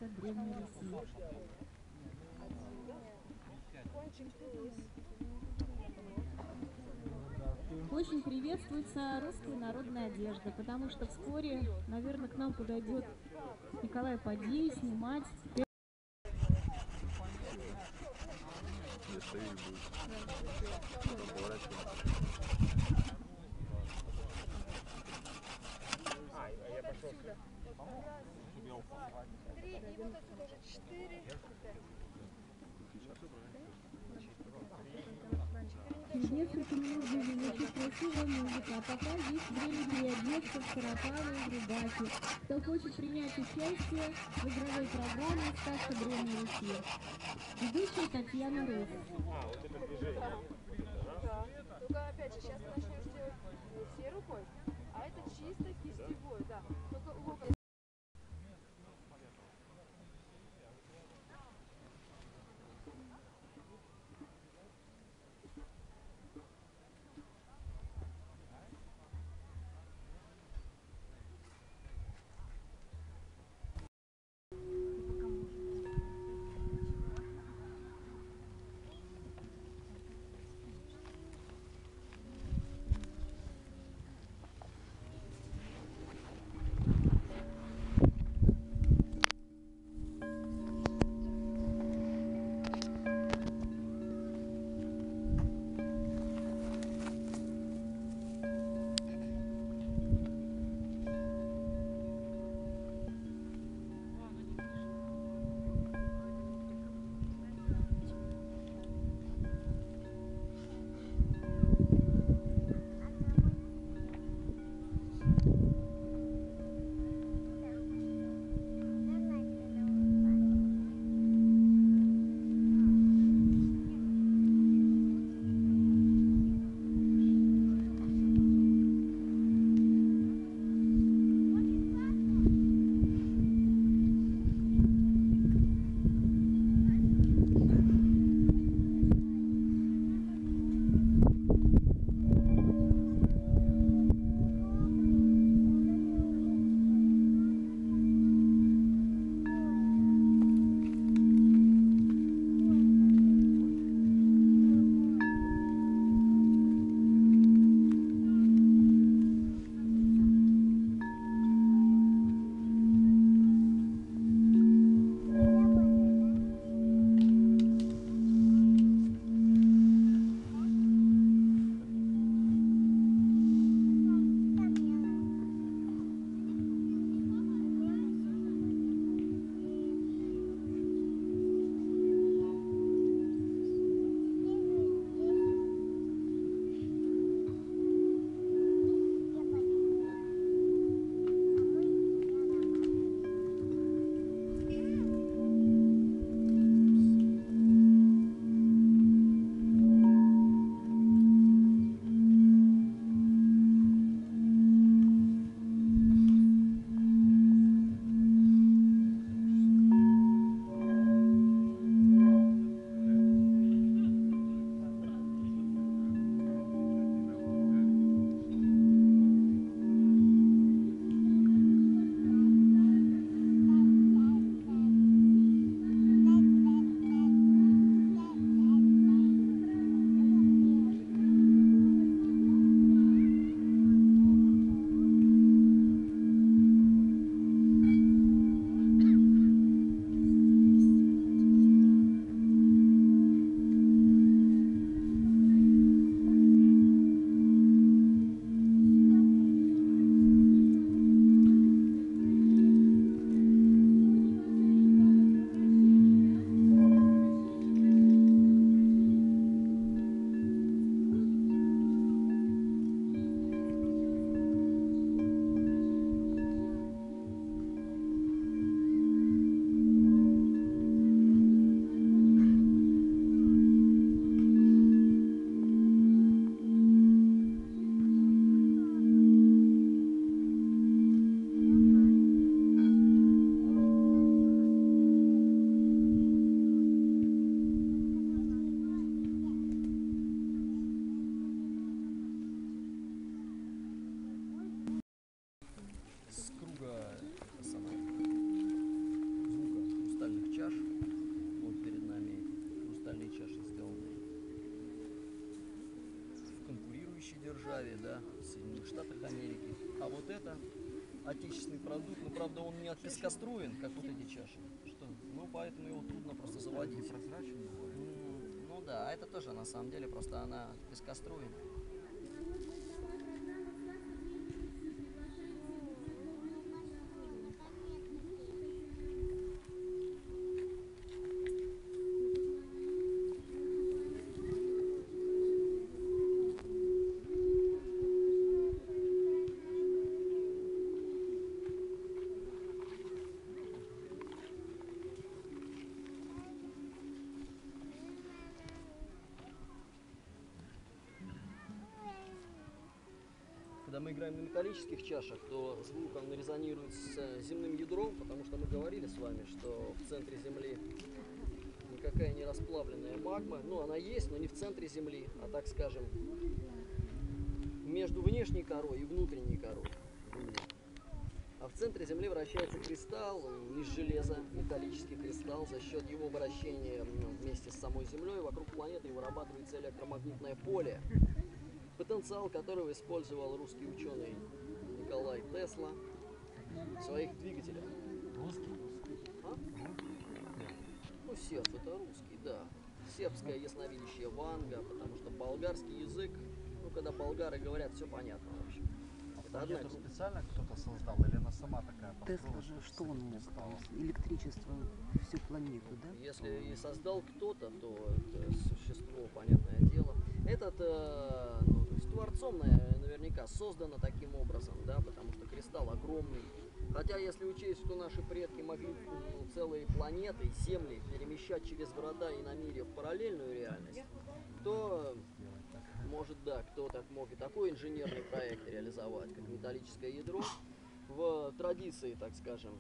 сказка Древней Руси. Очень приветствуется русская народная одежда, потому что вскоре, наверное, к нам подойдет Николай Падей снимать. Через несколько минут будет очень красивая музыка, а пока есть время переодеться в сарафаны и рубахи. Кто хочет принять участие в игровой программе «Сказка Древней Руси». Ведущая Татьяна Рус. Только опять же, сейчас начнешь делать всей рукой, а это чисто кистевой, да. Только локоть. составе, да, в Соединенных Штатах Америки. А вот это отечественный продукт, но правда он не отпескоструен, как вот эти чаши. Что? Ну поэтому его трудно просто заводить. Ну да, это тоже на самом деле просто она пескоструен. Когда мы играем на металлических чашах, то звук он резонирует с земным ядром, потому что мы говорили с вами, что в центре Земли никакая не расплавленная магма. Ну, она есть, но не в центре Земли, а, так скажем, между внешней корой и внутренней корой Земли. А в центре Земли вращается кристалл из железа, металлический кристалл. За счет его вращения вместе с самой Землей вокруг планеты вырабатывается электромагнитное поле, потенциал которого использовал русский ученый Николай Тесла в своих двигателях. Русский? А? Ну, серб это русский, да. Сербское ясновидящее Ванга, потому что болгарский язык, ну, когда болгары говорят, все понятно, в общем. Это одна Это группа. специально кто-то создал или она сама такая Тесла построилась? же, что он мог? Электричество всю планету, да? Если и создал кто-то, то это существо, понятное дело. Этот, ну, то есть творцом наверняка создано таким образом, да, потому что кристалл огромный. Хотя, если учесть, что наши предки могли целые планеты, земли перемещать через врата и намерия в параллельную реальность, то, может, да, кто так мог и такой инженерный проект реализовать, как металлическое ядро. В традиции, так скажем,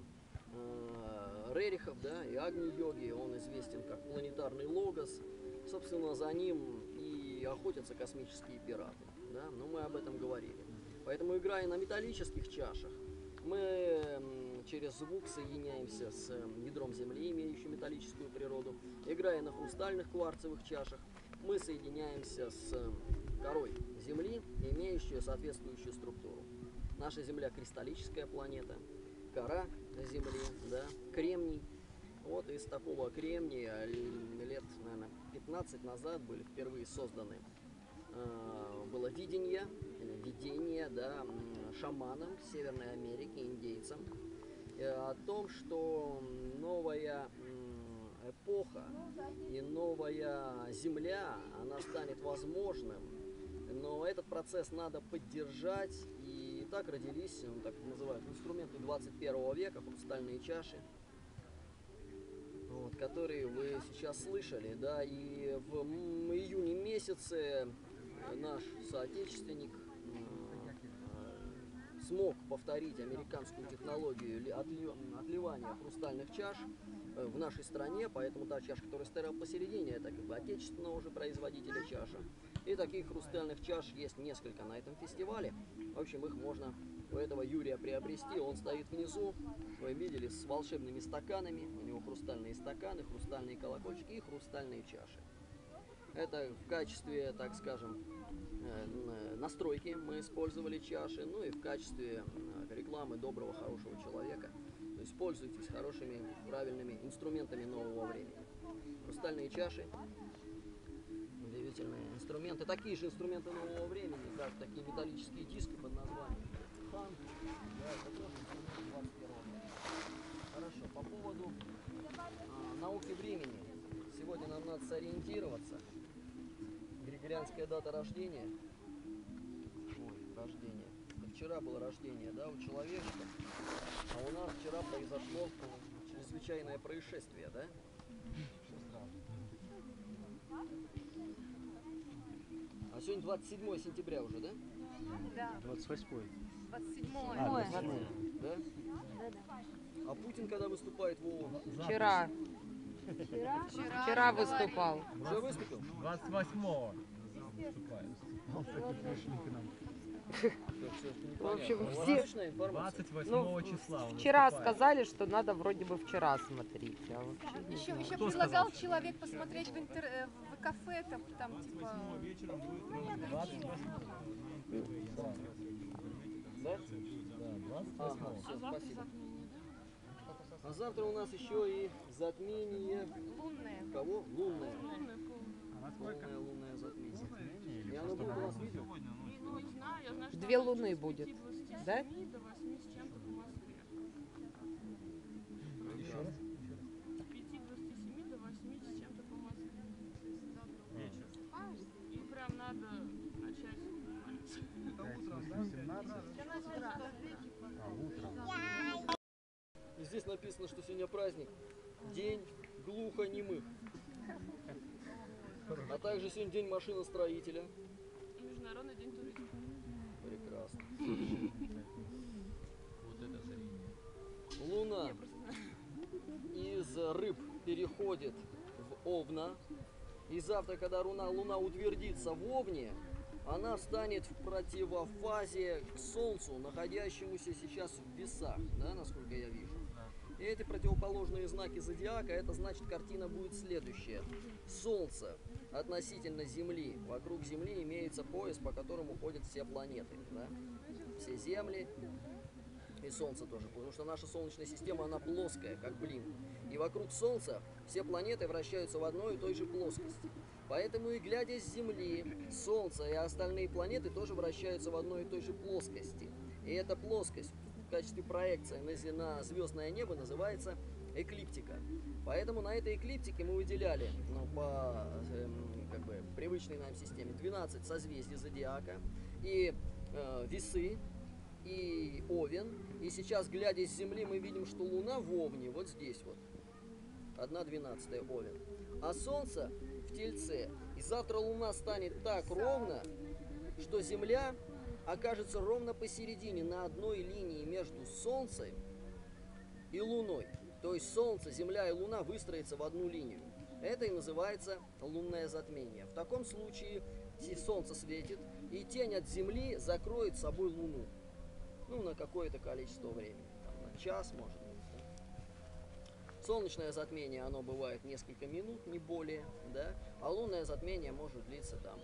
Рерихов, да, и Агни-йоги, он известен как планетарный логос. Собственно, за ним и охотятся космические пираты, да, но мы об этом говорили. Поэтому, играя на металлических чашах, мы через звук соединяемся с ядром Земли, имеющим металлическую природу. Играя на хрустальных кварцевых чашах, мы соединяемся с корой Земли, имеющую соответствующую структуру. Наша Земля кристаллическая планета, кора Земли, да, кремний. Вот из такого кремния лет, наверное, 15 назад были впервые созданы, было видение, да, шаманам Северной Америки, индейцам, о том, что новая эпоха и новая Земля, она станет возможным, но этот процесс надо поддержать, и так родились, так называют, инструменты 21 века, хрустальные чаши, вот, которые вы сейчас слышали, да, и в июне месяце наш соотечественник смог повторить американскую технологию отливания хрустальных чаш в нашей стране, поэтому та чаша, которая стояла посередине, это как бы отечественного уже производителя чаша. И таких хрустальных чаш есть несколько на этом фестивале. В общем, их можно у этого Юрия приобрести. Он стоит внизу, вы видели, с волшебными стаканами. У него хрустальные стаканы, хрустальные колокольчики и хрустальные чаши. Это в качестве, так скажем, настройки мы использовали чаши, ну и в качестве рекламы доброго, хорошего человека. То есть пользуйтесь хорошими, правильными инструментами нового времени. Хрустальные чаши, удивительные инструменты. Такие же инструменты нового времени, как такие металлические диски под названием хан. Да, это тоже инструменты 21 века. Хорошо, по поводу науки времени. Сегодня нам надо сориентироваться. Григорианская дата рождения. Ой, рождение. Это вчера было рождение, да, у человечка. А у нас вчера произошло чрезвычайное происшествие, да? А сегодня 27 сентября уже, да? Да. 28. 27-е. А, 27. Да? Да-да. А Путин когда выступает в ООН? Вчера. Вчера выступал. Уже выступил? 28-го выступает. В общем, все... все... 28 числа. он Вчера выступает. сказали, что надо вроде бы вчера смотреть. А вообще не Еще, знаю. еще Кто предлагал сказал? человек посмотреть в кафе, там типа... вечером будет 28. успел? Да? Ага, все, завтра спасибо. затмение, А завтра у нас еще и затмение. Лунное. Кого? Лунное. Лунное полное. Полное лунное затмение. И оно будет у нас видео? Ну, не знаю, я знаю, что Две оно луны с будет, 5:27 да? до 8 с чем-то по Москве. С 5:27 до 8 с чем-то по Москве. Завтра вечер. И прям надо начать молиться. И здесь написано, что сегодня праздник. День глухонемых. А также сегодня день машиностроителя. Международный день туризма. Прекрасно. Вот это зрение. Луна Я просто знаю. из рыб переходит в Овна. И завтра, когда Луна утвердится в Овне, она встанет в противофазе к Солнцу, находящемуся сейчас в Весах, да, насколько я вижу. И эти противоположные знаки зодиака, это значит, картина будет следующая. Солнце относительно Земли. Вокруг Земли имеется пояс, по которому ходят все планеты. Да? Все Земли и Солнце тоже. Потому что наша Солнечная система, она плоская, как блин. И вокруг Солнца все планеты вращаются в одной и той же плоскости. Поэтому и глядя с Земли, Солнце и остальные планеты тоже вращаются в одной и той же плоскости. И эта плоскость в качестве проекции на звездное небо называется эклиптика. Поэтому на этой эклиптике мы выделяли по привычной нам системе 12 созвездий зодиака и весы, и Овен. И сейчас, глядя с Земли, мы видим, что Луна в Овне, вот здесь вот, 1/12 Овен. А Солнце в Тельце. И завтра Луна станет так ровно, что Земля окажется ровно посередине, на одной линии между Солнцем и Луной. То есть Солнце, Земля и Луна выстроятся в одну линию. Это и называется лунное затмение. В таком случае Солнце светит, и тень от Земли закроет собой Луну. Ну, на какое-то количество времени. Там, на час, может быть. Да? Солнечное затмение, оно бывает несколько минут, не более. Да? А лунное затмение может длиться там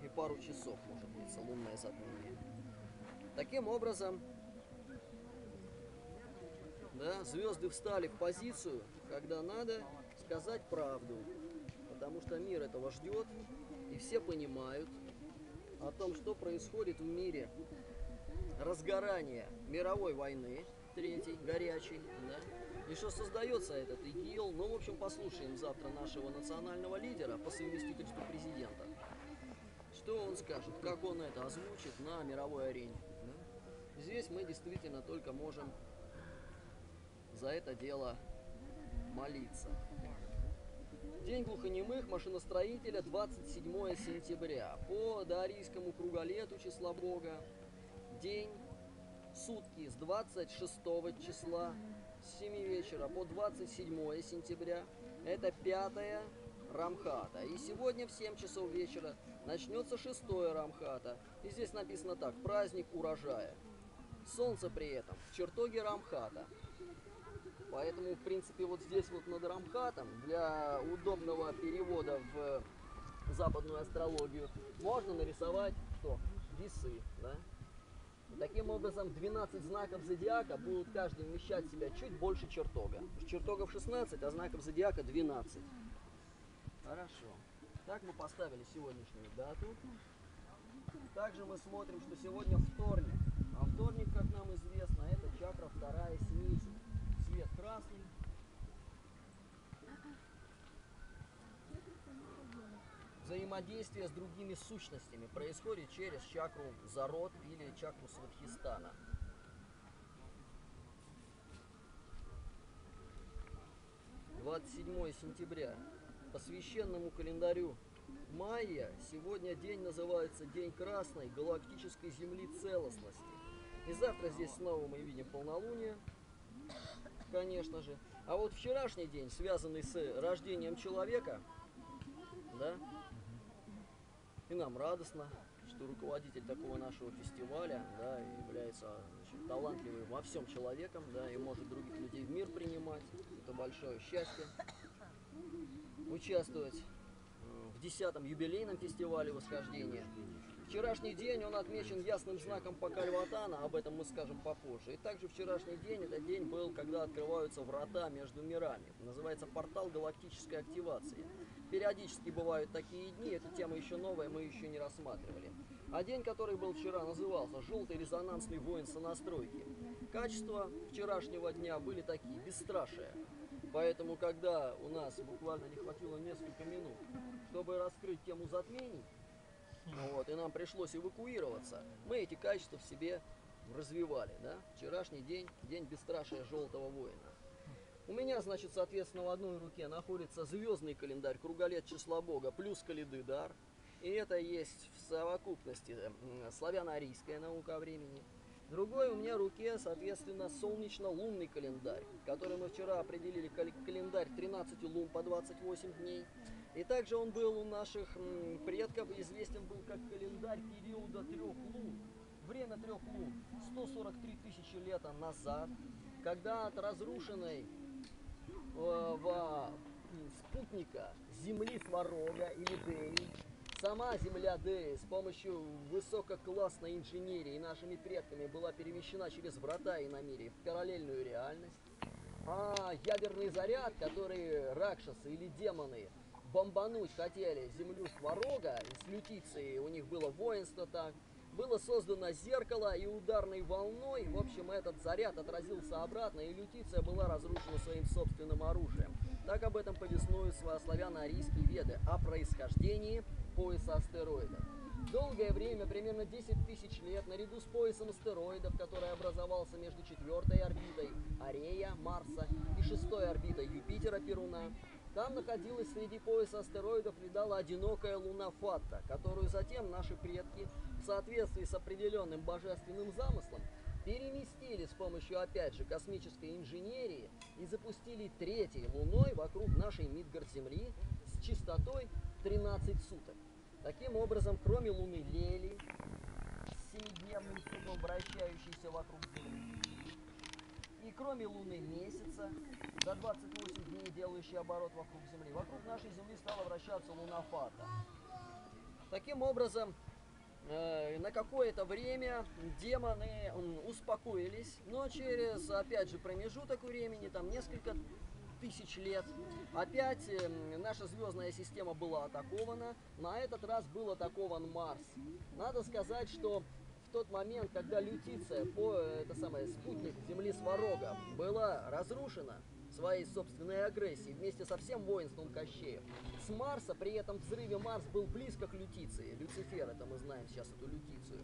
и пару часов, может длиться лунное затмение. Таким образом, да, звезды встали в позицию, когда надо сказать правду. Потому что мир этого ждет, и все понимают о том, что происходит в мире. Разгорание мировой войны, третьей, горячей, да? И что создается этот ИГИЛ. Ну, в общем, послушаем завтра нашего национального лидера по совместительству президента. Что он скажет, как он это озвучит на мировой арене. Да? Здесь мы действительно только можем за это дело молиться. День глухонемых машиностроителя 27 сентября. По даорийскому круголету числа Бога. День, сутки с 26 числа с 7 вечера по 27 сентября. Это 5-я Рамхата. И сегодня в 7 часов вечера начнется 6-я Рамхата. И здесь написано так: праздник урожая. Солнце при этом в чертоге Рамхата. Поэтому, в принципе, вот здесь вот над Рамхатом, для удобного перевода в западную астрологию, можно нарисовать что? Весы, да? И таким образом 12 знаков зодиака будут каждый вмещать в себя чуть больше чертога. Чертогов 16, а знаков зодиака 12. Хорошо. Так мы поставили сегодняшнюю дату. Также мы смотрим, что сегодня вторник. А вторник, как нам известно, это чакра 2 снизу. Цвет красный. Взаимодействие с другими сущностями происходит через чакру Зарод или чакру Сватхистана. — 27 сентября. По священному календарю майя сегодня день называется День Красной Галактической Земли Целостности. И завтра здесь снова мы видим полнолуние, конечно же. А вот вчерашний день, связанный с рождением человека, да, и нам радостно, что руководитель такого нашего фестиваля, да, является, значит, талантливым во всем человеком, да, и может других людей в мир принимать. Это большое счастье. Участвовать в 10-м юбилейном фестивале восхождения Вчерашний день он отмечен ясным знаком Пакальватана, об этом мы скажем попозже. И также вчерашний день, это день был, когда открываются врата между мирами. Называется портал галактической активации. Периодически бывают такие дни, эта тема еще новая, мы еще не рассматривали. А день, который был вчера, назывался «Желтый резонансный воин сонастройки». Качества вчерашнего дня были такие, бесстрашие. Поэтому, когда у нас буквально не хватило несколько минут, чтобы раскрыть тему затмений, вот, и нам пришлось эвакуироваться, мы эти качества в себе развивали. Да? Вчерашний день, день бесстрашия желтого воина. У меня, значит, соответственно, в одной руке находится звездный календарь, круголет числа Бога, плюс Калиды-Дар. И это есть в совокупности славяно-арийская наука о времени. В другой у меня руке, соответственно, солнечно-лунный календарь, который мы вчера определили, календарь 13 лун по 28 дней. И также он был у наших предков, известен был как календарь периода 3 лун. Время 3 лун 143 тысячи лет назад, когда от разрушенной спутника Земли Сварога или Деи, сама Земля Деи с помощью высококлассной инженерии нашими предками была перемещена через врата иномирии в параллельную реальность. А ядерный заряд, который ракшасы или демоны бомбануть хотели Землю Сварога, с Лютицией, у них было воинство так, было создано зеркало и ударной волной, в общем, этот заряд отразился обратно, и Лютиция была разрушена своим собственным оружием. Так об этом повествуют славяно-арийские веды о происхождении пояса астероидов. Долгое время, примерно 10 тысяч лет, наряду с поясом астероидов, который образовался между 4-й орбитой Арея, Марса, и 6-й орбитой Юпитера, Перуна, там находилась среди пояса астероидов, летала одинокая луна Фатта, которую затем наши предки, в соответствии с определенным божественным замыслом, переместили с помощью, опять же, космической инженерии и запустили 3-й луной вокруг нашей Мидгард-Земли с частотой 13 суток. Таким образом, кроме луны Лели, с 7-дневным циклом, вращающейся вокруг Земли, и кроме луны Месяца, за 28 дней делающий оборот вокруг Земли, вокруг нашей Земли стала вращаться луна Фата. Таким образом, на какое-то время демоны успокоились, но через, опять же, промежуток времени, там несколько тысяч лет, опять наша звездная система была атакована. На этот раз был атакован Марс. Надо сказать, что в тот момент, когда Лютиция, спутник Земли Сварога, была разрушена своей собственной агрессией вместе со всем воинством Кощеев, с Марса, при этом взрыве Марс был близко к Лютиции. Люцифер, это мы знаем сейчас эту Лютицию.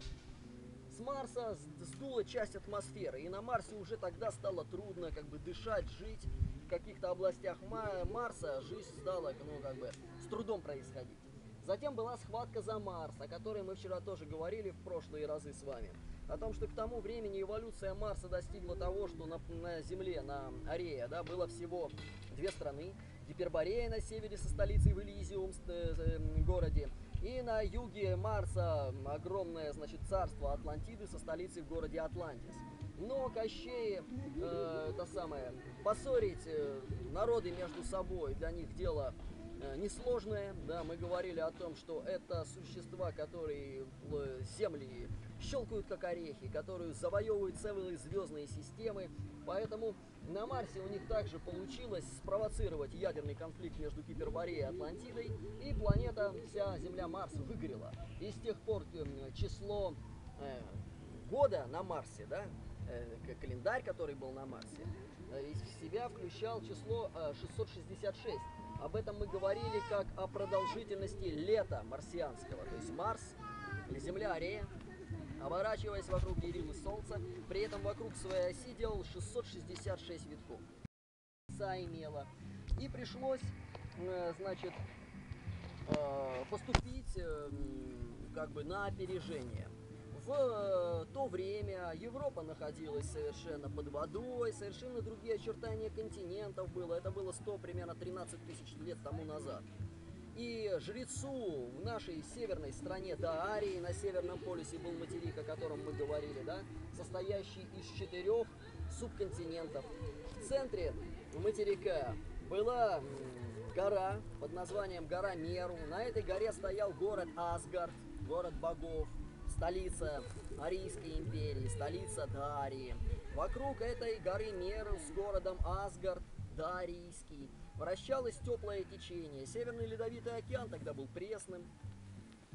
С Марса сдула часть атмосферы, и на Марсе уже тогда стало трудно дышать, жить. В каких-то областях Марса жизнь стала с трудом происходить. Затем была схватка за Марс, о которой мы вчера тоже говорили в прошлые разы с вами. О том, что к тому времени эволюция Марса достигла того, что на Земле, на Арея, было всего 2 страны. Гиперборея на севере со столицей в Элизиум городе. И на юге Марса огромное, царство Атлантиды со столицей в городе Атлантис. Но Кощеи, поссорить народы между собой, для них дело несложное. Да, мы говорили о том, что это существа, которые земли щелкают как орехи, которые завоевывают целые звездные системы. Поэтому на Марсе у них также получилось спровоцировать ядерный конфликт между Гипербореей и Атлантидой, и планета, вся Земля Марс, выгорела. И с тех пор число года на Марсе, календарь, который был на Марсе, из себя включал число 666. Об этом мы говорили как о продолжительности лета марсианского. То есть Марс, или Земля Арея, оборачиваясь вокруг Ярилы Солнца, при этом вокруг своей оси делал 666 витков. Имела. И пришлось, поступить на опережение. В то время Европа находилась совершенно под водой, совершенно другие очертания континентов было. Это было примерно 13 тысяч лет тому назад. И жрецу в нашей северной стране Даарии, на Северном полюсе был материк, о котором мы говорили, состоящий из 4 субконтинентов. В центре материка была гора под названием гора Меру. На этой горе стоял город Асгард, город богов. столица Арийской империи, столица Дарии. Вокруг этой горы Меру с городом Асгард, Дарийский, вращалось теплое течение. Северный Ледовитый океан тогда был пресным,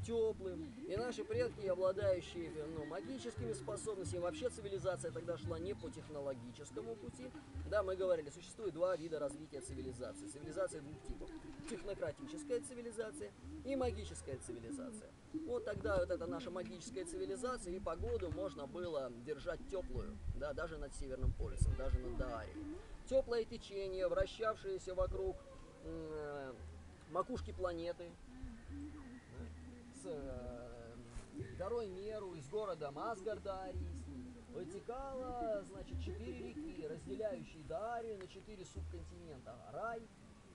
теплым. И наши предки, обладающие магическими способностями, вообще цивилизация тогда шла не по технологическому пути. Да, мы говорили, существует два вида развития цивилизации. Цивилизация двух типов. Технократическая цивилизация и магическая цивилизация. Вот тогда вот эта наша магическая цивилизация, и погоду можно было держать теплую, да, даже над Северным полюсом, даже над Даарией. Теплое течение, вращавшееся вокруг макушки планеты, с горой Меру, из города Асгарда Арийский, вытекало, значит, 4 реки, разделяющие Даарию на 4 субконтинента: Рай,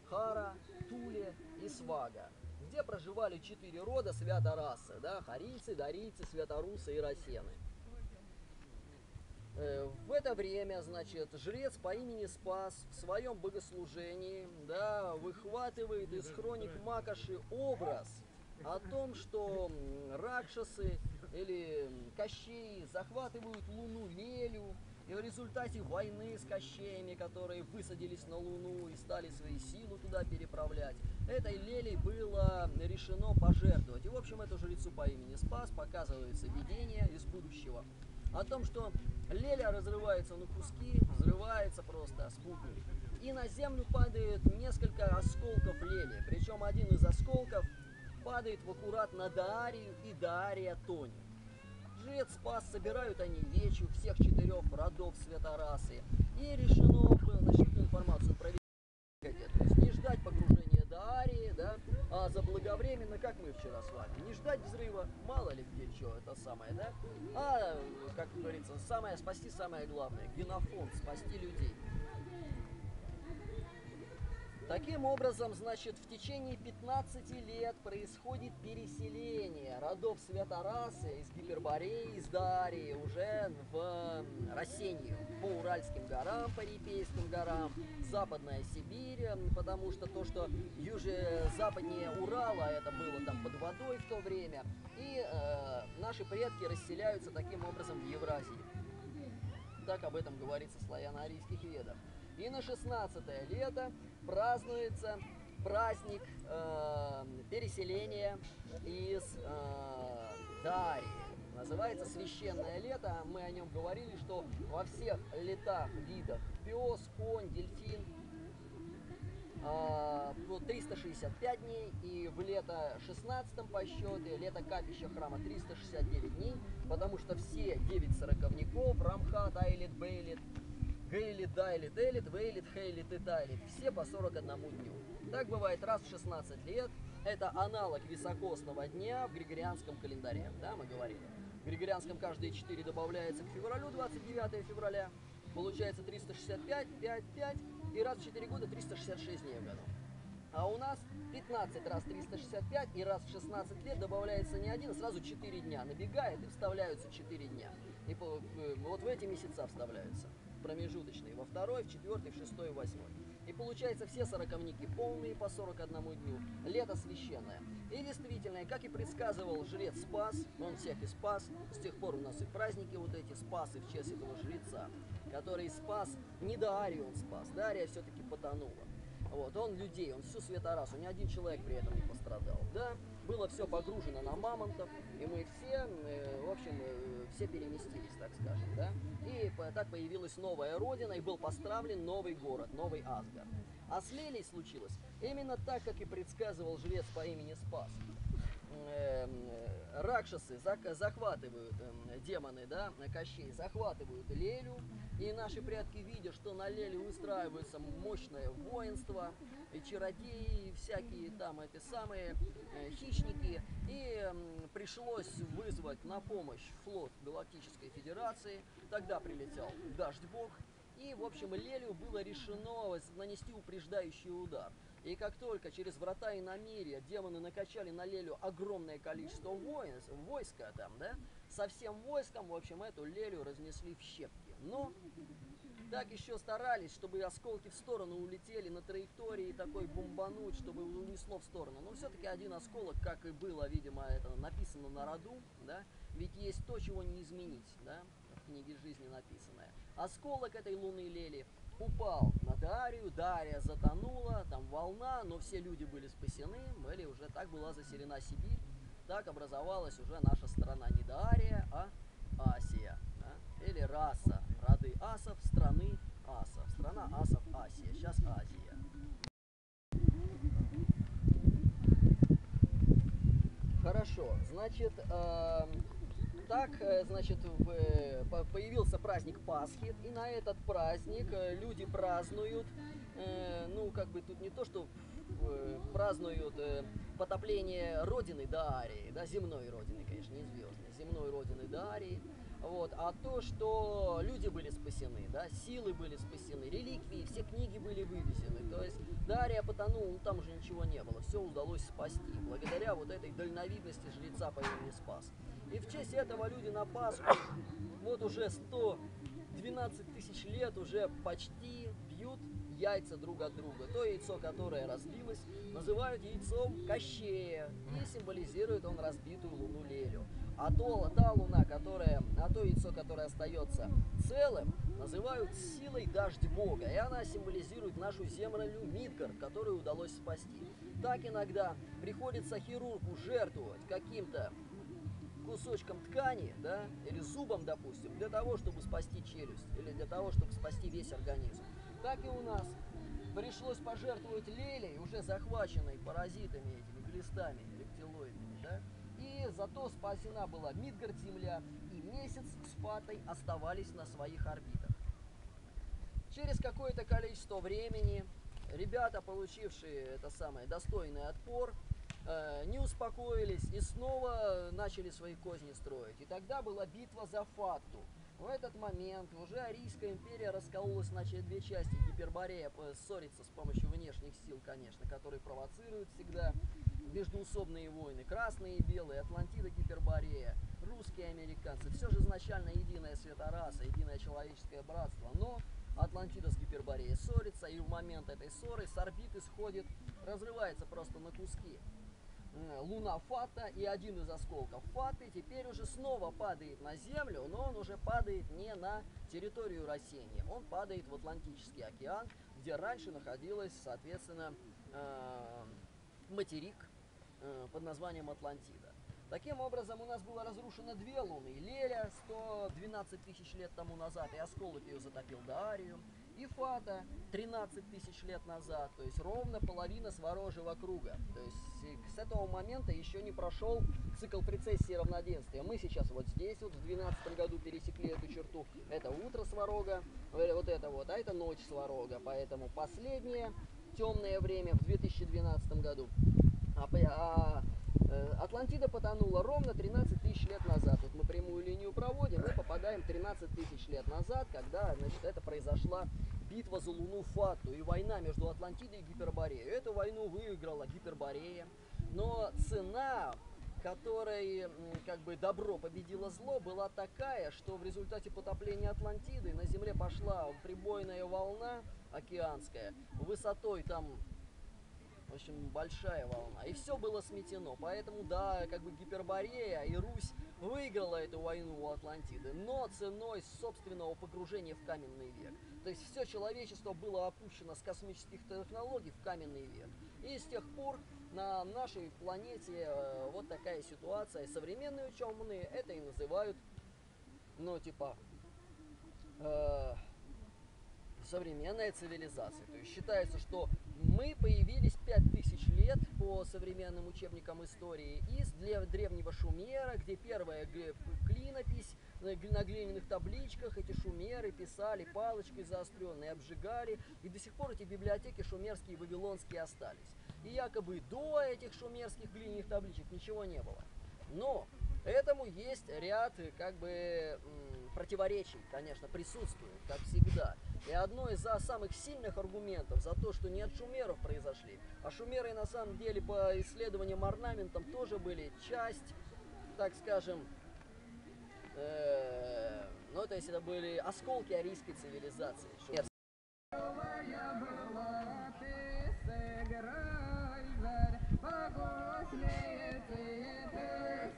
Хара, Туле и Свага, где проживали 4 рода святорасы, да, харийцы, дарийцы, святорусы и расены. В это время, значит, жрец по имени Спас в своем богослужении, да, выхватывает из хроник Макоши образ о том, что ракшасы или кощеи захватывают Луну Лелю, и в результате войны с кощеями, которые высадились на Луну и стали свои силы туда переправлять, этой Лелей было решено пожертвовать. И, в общем, эту жрецу по имени Спас показывается видение из будущего о том, что Леля разрывается на куски, взрывается просто спутник, и на Землю падает несколько осколков Лели, причем один из осколков падает в аккурат на Даарию, и Даария тонет. Жрец Спас, собирают они вечу всех 4 родов святорасы, и решено было, значит, эту информацию проверить, то есть не ждать погружения Даарии, да, а заблаговременно, как мы вчера с вами, не ждать взрыва, мало ли где что, это самое, да, а, как говорится, спасти самое главное, генофонд, спасти людей. Таким образом, значит, в течение 15 лет происходит переселение родов святорасы из Гипербореи, из Дарии уже в Рассению, по Уральским горам, по Репейским горам, Западная Сибирь, потому что то, что западнее Урала, это было там под водой в то время, и наши предки расселяются таким образом в Евразии. Так об этом говорится в славяно-арийских ведах. И на 16-е лето празднуется праздник переселения из Дарии. Называется священное лето. Мы о нем говорили, что во всех летах, видах, пес, конь, дельфин, 365 дней, и в лето 16 по счету, лето капища храма 369 дней, потому что все 9 сороковников, Рамхат, Айлит, Бейлит, Гейлит, Дайлит, Элит, Вейлит, Хейлит и Тайлит, все по 41 дню. Так бывает раз в 16 лет. Это аналог високосного дня в григорианском календаре, да, мы говорили. В григорианском каждые 4 добавляется к февралю, 29 февраля. Получается 365, 5, 5, и раз в 4 года 366 дней в году. А у нас 15 раз 365, и раз в 16 лет добавляется не один, а сразу 4 дня. Набегает, и вставляются 4 дня. И вот в эти месяца вставляются промежуточные, во 2, в 4, в 6, в 8. И получается все сороковники полные по 41 дню. Лето священное. И действительно, как и предсказывал жрец Спас, он всех и спас, с тех пор у нас и праздники вот эти, спасы в честь этого жреца, который спас, не Даарию он спас, Даария все-таки потонула. Вот, он людей, он всю святорасу, ни один человек при этом не пострадал, да, было все погружено на мамонтов, и мы все, в общем, все переместились, так скажем, да, и так появилась новая родина, и был построен новый город, новый Асгард. А с Лелей случилось именно так, как и предсказывал жрец по имени Спас. Ракшасы захватывают, демоны, да, Кощей, захватывают Лелю, и наши предки, видя, что на Леле выстраивается мощное воинство, и чародеи, и всякие там эти самые хищники, и пришлось вызвать на помощь флот Галактической Федерации. Тогда прилетел Дождь-бог, и, в общем, Лелю было решено нанести упреждающий удар. И как только через врата иномирья демоны накачали на Лелю огромное количество войска там, да, со всем войском, в общем, эту Лелю разнесли в щепки. Но так еще старались, чтобы осколки в сторону улетели на траектории, такой бомбануть, чтобы унесло в сторону. Но все-таки один осколок, как и было, видимо, это написано на роду, да, ведь есть то, чего не изменить, да, в книге жизни написанное. Осколок этой луны Лели упал на Дарию, Дарья затонула, там волна, но все люди были спасены, были уже, так была заселена Сибирь, так образовалась уже наша страна, не Дария, а Асия, да? Или раса, роды асов, страны асов, страна асов Асия, сейчас Азия. Хорошо, значит, значит, появился праздник Пасхи, и на этот праздник люди празднуют, ну, как бы тут не то, что празднуют потопление родины Дарии, да, земной родины, конечно, не звездной, земной родины Дарии, вот, а то, что люди были спасены, да, силы были спасены, реликвии, все книги были вывезены, то есть Дария потонула, ну там уже ничего не было, все удалось спасти, благодаря вот этой дальновидности жреца по имени Спас. И в честь этого люди на Пасху, вот уже 112 тысяч лет уже почти бьют яйца друг от друга. То яйцо, которое разбилось, называют яйцом Кощея, и символизирует он разбитую луну Лелю. А та луна, то яйцо, которое остается целым, называют силой дождь Бога, и она символизирует нашу землю Мидгард, которую удалось спасти. Так иногда приходится хирургу жертвовать каким-то кусочком ткани, да, или зубом, допустим, для того, чтобы спасти челюсть, или для того, чтобы спасти весь организм. Так и у нас пришлось пожертвовать Лелей, уже захваченной паразитами, этими глистами, рептилоидными, да, и зато спасена была Мидгард-Земля, и месяц с Фатой оставались на своих орбитах. Через какое-то количество времени ребята, получившие это самое достойный отпор, не успокоились и снова начали свои козни строить. И тогда была битва за Фатту. В этот момент уже Арийская империя раскололась на две части. Гиперборея ссорится с помощью внешних сил, конечно, которые провоцируют всегда междоусобные войны. Красные и белые, Атлантида, Гиперборея, русские, американцы. Все же изначально единая светораса, единое человеческое братство. Но Атлантида с Гипербореей ссорится, и в момент этой ссоры с орбиты сходит, разрывается просто на куски луна Фата, и один из осколков Фаты теперь уже снова падает на Землю, но он уже падает не на территорию растения, он падает в Атлантический океан, где раньше находилась, соответственно, материк под названием Атлантида. Таким образом, у нас было разрушено две луны. Леля 112 тысяч лет тому назад, и осколок ее затопил Дарию. И Фата 13 тысяч лет назад, то есть ровно половина Сварожьего круга. То есть с этого момента еще не прошел цикл прецессии равноденствия. Мы сейчас вот здесь, вот в 2012 году пересекли эту черту. Это утро Сварога, вот это вот, а это ночь Сварога. Поэтому последнее темное время в 2012 году. Атлантида потонула ровно 13 тысяч лет назад. Вот мы прямую линию проводим и попадаем 13 тысяч лет назад, когда, значит, это произошла битва за луну Фатту и война между Атлантидой и Гипербореей. Эту войну выиграла Гиперборея, но цена, которой как бы добро победило зло, была такая, что в результате потопления Атлантиды на Земле пошла прибойная волна океанская высотой там, в общем, большая волна, и все было сметено. Поэтому, да, как бы Гиперборея и Русь выиграла эту войну у Атлантиды, но ценой собственного погружения в каменный век. То есть все человечество было опущено с космических технологий в каменный век. И с тех пор на нашей планете вот такая ситуация. Современные ученые это и называют, ну, типа, современная цивилизация. То есть считается, что мы появились 5000 лет по современным учебникам истории из древнего Шумера, где первая клинопись на глиняных табличках, эти шумеры писали палочкой заостренной, обжигали, и до сих пор эти библиотеки шумерские и вавилонские остались. И якобы до этих шумерских глиняных табличек ничего не было. Но этому есть ряд как бы противоречий, конечно, присутствует, как всегда. И одно из самых сильных аргументов за то, что не от шумеров произошли, а шумеры на самом деле по исследованиям орнаментам тоже были часть, так скажем, ну то есть это были осколки арийской цивилизации.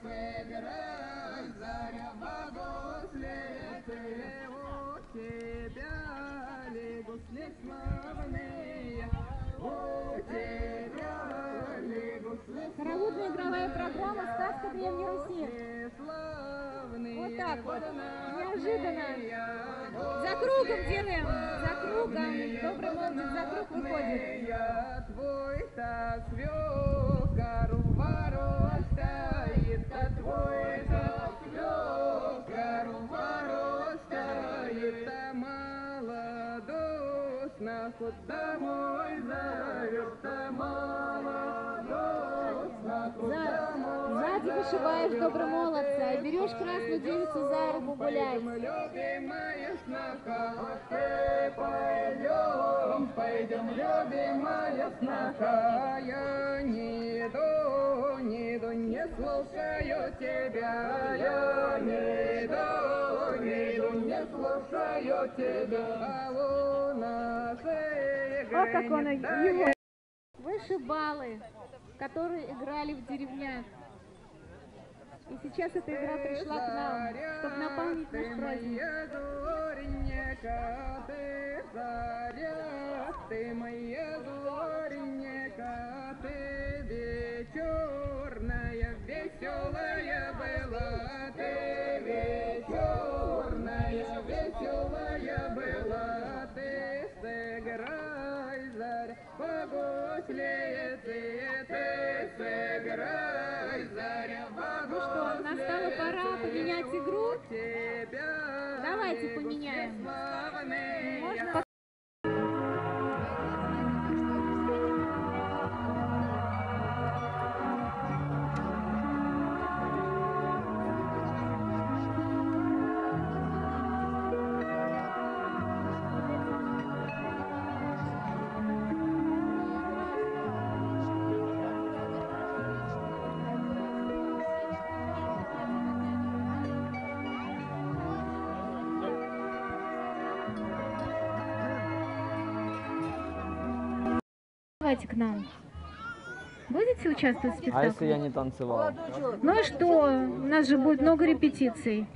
Сыграй за Древней Руси. Вот так вот. Неожиданно. За кругом делаем. За кругом. Добрый молодец за круг выходит. Твой так свёк, гору ворот стоит, а твой так свёк, гору ворот стоит, а молодость на ход домой зовёт, а молодость на ход домой. Сзади вышиваешь добрый молодца, и берешь красную девицу за руку гулять. Любимая сноха, ты пойдем, пойдем, любимая сноха. Я не иду, не слушаю тебя. Я не иду, не слушаю тебя. А у нас Вот как он его. Вышибалы, которые играли в деревнях. И сейчас эта игра пришла к нам, чтобы наполнить наш праздник. Ты моя зоренека, ты вечерная, веселая была, ты вечерная, веселая была, ты сыграй, заря, погуслеется, ты сыграй, заря, Ну что, настала пора поменять игру? Давайте поменяем. Можно? Давайте к нам. Будете участвовать в спектакле? А если я не танцевал? Ну и что? У нас же будет много репетиций.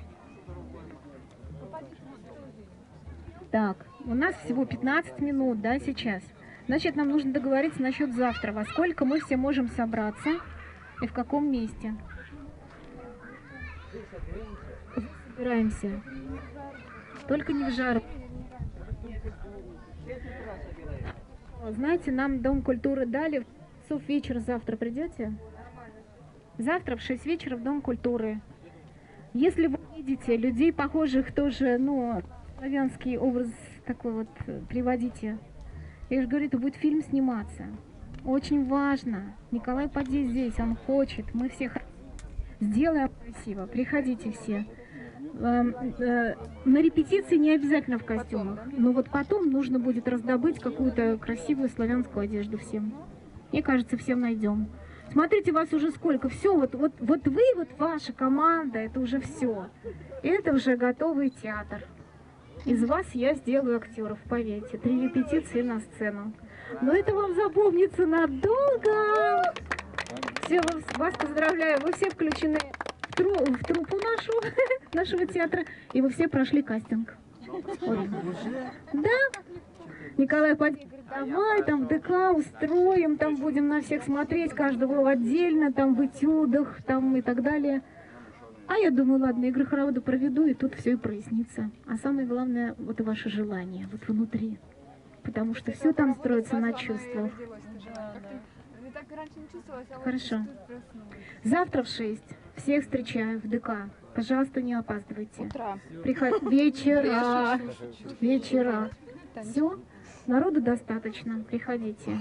Так, у нас всего 15 минут, да, сейчас. Значит, нам нужно договориться насчет завтра. Во сколько мы все можем собраться и в каком месте. Собираемся. Только не в жару. Знаете, нам Дом культуры дали. В часов вечера завтра придете? Завтра в 6 вечера в Дом культуры. Если вы видите людей, похожих тоже, ну, славянский образ такой вот, приводите. Я же говорю, это будет фильм сниматься. Очень важно. Николай Падей здесь, он хочет. Мы всех сделаем красиво. Приходите все. На репетиции не обязательно в костюмах, но вот потом нужно будет раздобыть какую-то красивую славянскую одежду всем. Мне кажется, всем найдем. Смотрите, вас уже сколько. Все, вот вы, вот ваша команда, это уже все. Это уже готовый театр. Из вас я сделаю актеров, поверьте. 3 репетиции на сцену. Но это вам запомнится надолго. Все, вас поздравляю, вы все включены в труппу нашего театра, и вы все прошли кастинг. Вот. Да. Николай Падей говорит, давай там в ДК устроим, там будем на всех смотреть, каждого отдельно, там в этюдах, там и так далее. А я думаю, ладно, игры хоровода проведу, и тут все и прояснится. А самое главное, вот и ваше желание, вот внутри. Потому что все там строится на чувствах. Хорошо. Завтра в 6 всех встречаю в ДК. Пожалуйста, не опаздывайте. Вечера. Вечера. Все. Народу достаточно. Приходите.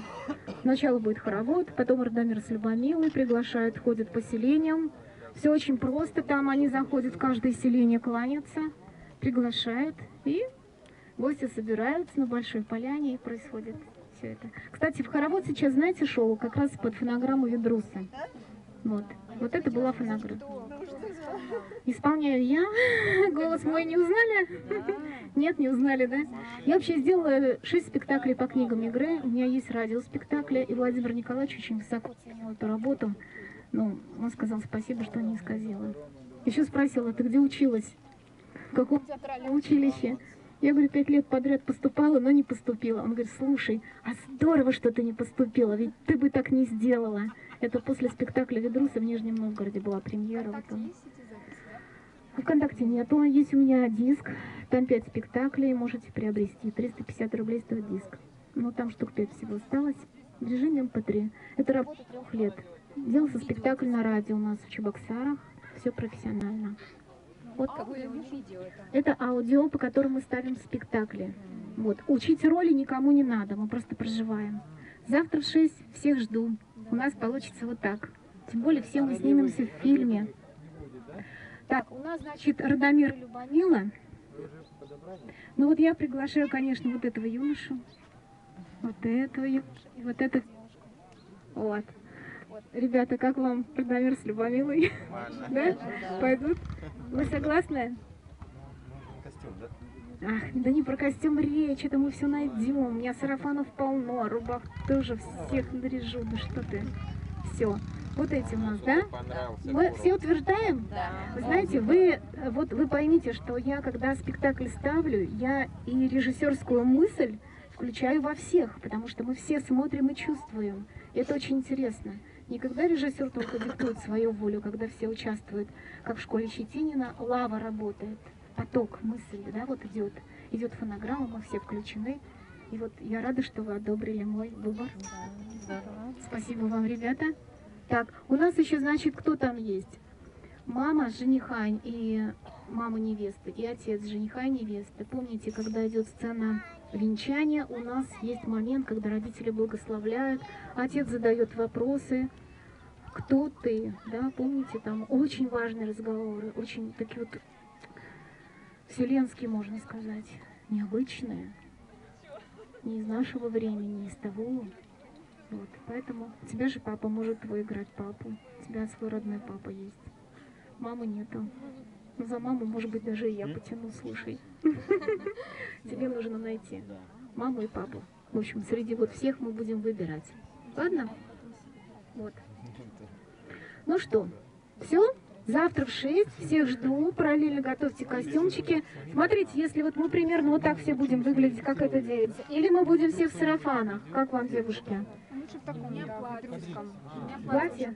Сначала будет хоровод, потом Радомир с Любомилой приглашают, ходят по селениям. Все очень просто. Там они заходят в каждое селение, кланяться, приглашают. И гости собираются на Большой Поляне, и происходит все это. Кстати, в хоровод сейчас, знаете, шел как раз под фонограмму Ведруса. Вот. Вот это была фонограмма. Исполняю я. Голос мой не узнали? Нет, не узнали, да? Я вообще сделала 6 спектаклей по книгам игры. У меня есть радиоспектакли, и Владимир Николаевич очень высоко оценил эту работу. Ну, он сказал спасибо, что не исказила. Еще спросила, ты где училась? В каком театральном училище? Я говорю, 5 лет подряд поступала, но не поступила. Он говорит, слушай, а здорово, что ты не поступила, ведь ты бы так не сделала. Это после спектакля «Ведруса» в Нижнем Новгороде была премьера. Вот там. ВКонтакте нету, есть у меня диск, там 5 спектаклей, можете приобрести, 350 рублей стоит диск. Ну, там штук 5 всего осталось. В режиме MP3. Это работа 3 лет. Делался спектакль на радио у нас в Чебоксарах, все профессионально. Вот это аудио, по которому мы ставим спектакли. Вот. Учить роли никому не надо, мы просто проживаем. Завтра в 6 всех жду. У нас получится вот так. Тем более все мы снимемся в фильме. Так, у нас, значит, Радомир и Любомила. Ну вот я приглашаю, конечно, вот этого юношу, вот этого юношу и вот эту девушку. Вот. Ребята, как вам Радомир с Любомилой? Да? Пойдут? Вы согласны? Костюм, да? Ах, да не про костюм речь, это мы все найдем. У меня сарафанов полно, рубах тоже всех наряжу. Да что ты? Все. Вот эти у нас, да? Мы все утверждаем? Да. Вы знаете, вы поймите, что я, когда спектакль ставлю, я и режиссерскую мысль включаю во всех, потому что мы все смотрим и чувствуем. И это очень интересно. Не когда режиссер только диктует свою волю, когда все участвуют, как в школе Щетинина, лава работает, поток мысли, да, вот идет фонограмма, мы все включены. И вот я рада, что вы одобрили мой выбор. Спасибо вам, ребята. Так, у нас еще, значит, кто там есть? Мама жениха и мама невесты, и отец жениха и невесты. Помните, когда идет сцена венчания, у нас есть момент, когда родители благословляют, отец задает вопросы. Кто ты? Да, помните, там очень важные разговоры, очень такие вот вселенские, можно сказать, необычные, не из нашего времени, не из того. Вот, поэтому у тебя же папа может твой играть папу. У тебя свой родной папа есть. Мамы нету. Но за маму, может быть, даже и я потяну, слушай. Тебе нужно найти маму и папу. В общем, среди вот всех мы будем выбирать. Ладно? Вот. Ну что, все? Завтра в 6 всех жду. Параллельно готовьте костюмчики. Смотрите, если вот мы примерно вот так все будем выглядеть, как это девица. Или мы будем все в сарафанах. Как вам, девушки? Лучше в таком, да, петрушком. Платье?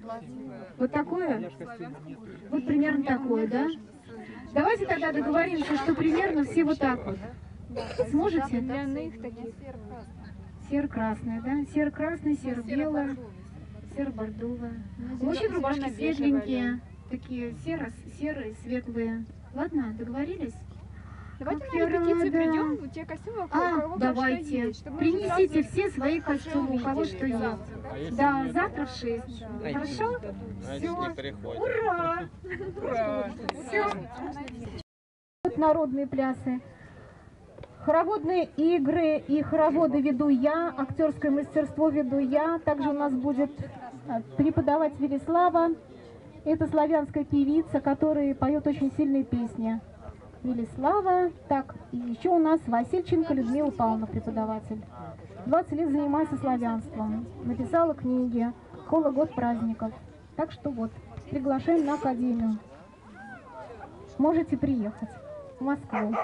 Вот такое? Вот примерно такое, да? Давайте тогда договоримся, что примерно все вот так вот. Сможете? Длинных таких. Серо-красное, да? Серо-красное, серо-белое, серо-бордовое. У мужчин рубашки светленькие, такие серые, светлые. Ладно, договорились? Давайте на репетицию придем, те костюмы, у кого давайте. есть. Принесите все свои костюмы, у кого что есть. Да, завтра в 6. Хорошо? Все. Ура! Ура! Все. Народные плясы. Хороводные игры и хороводы веду я, актерское мастерство веду я. Также у нас будет преподавать Велислава. Это славянская певица, которая поет очень сильные песни. Велислава. Так, и еще у нас Васильченко Людмила Павловна, преподаватель. 20 лет занимается славянством. Написала книги. Школа год праздников. Так что вот, приглашаем на академию. Можете приехать в Москву.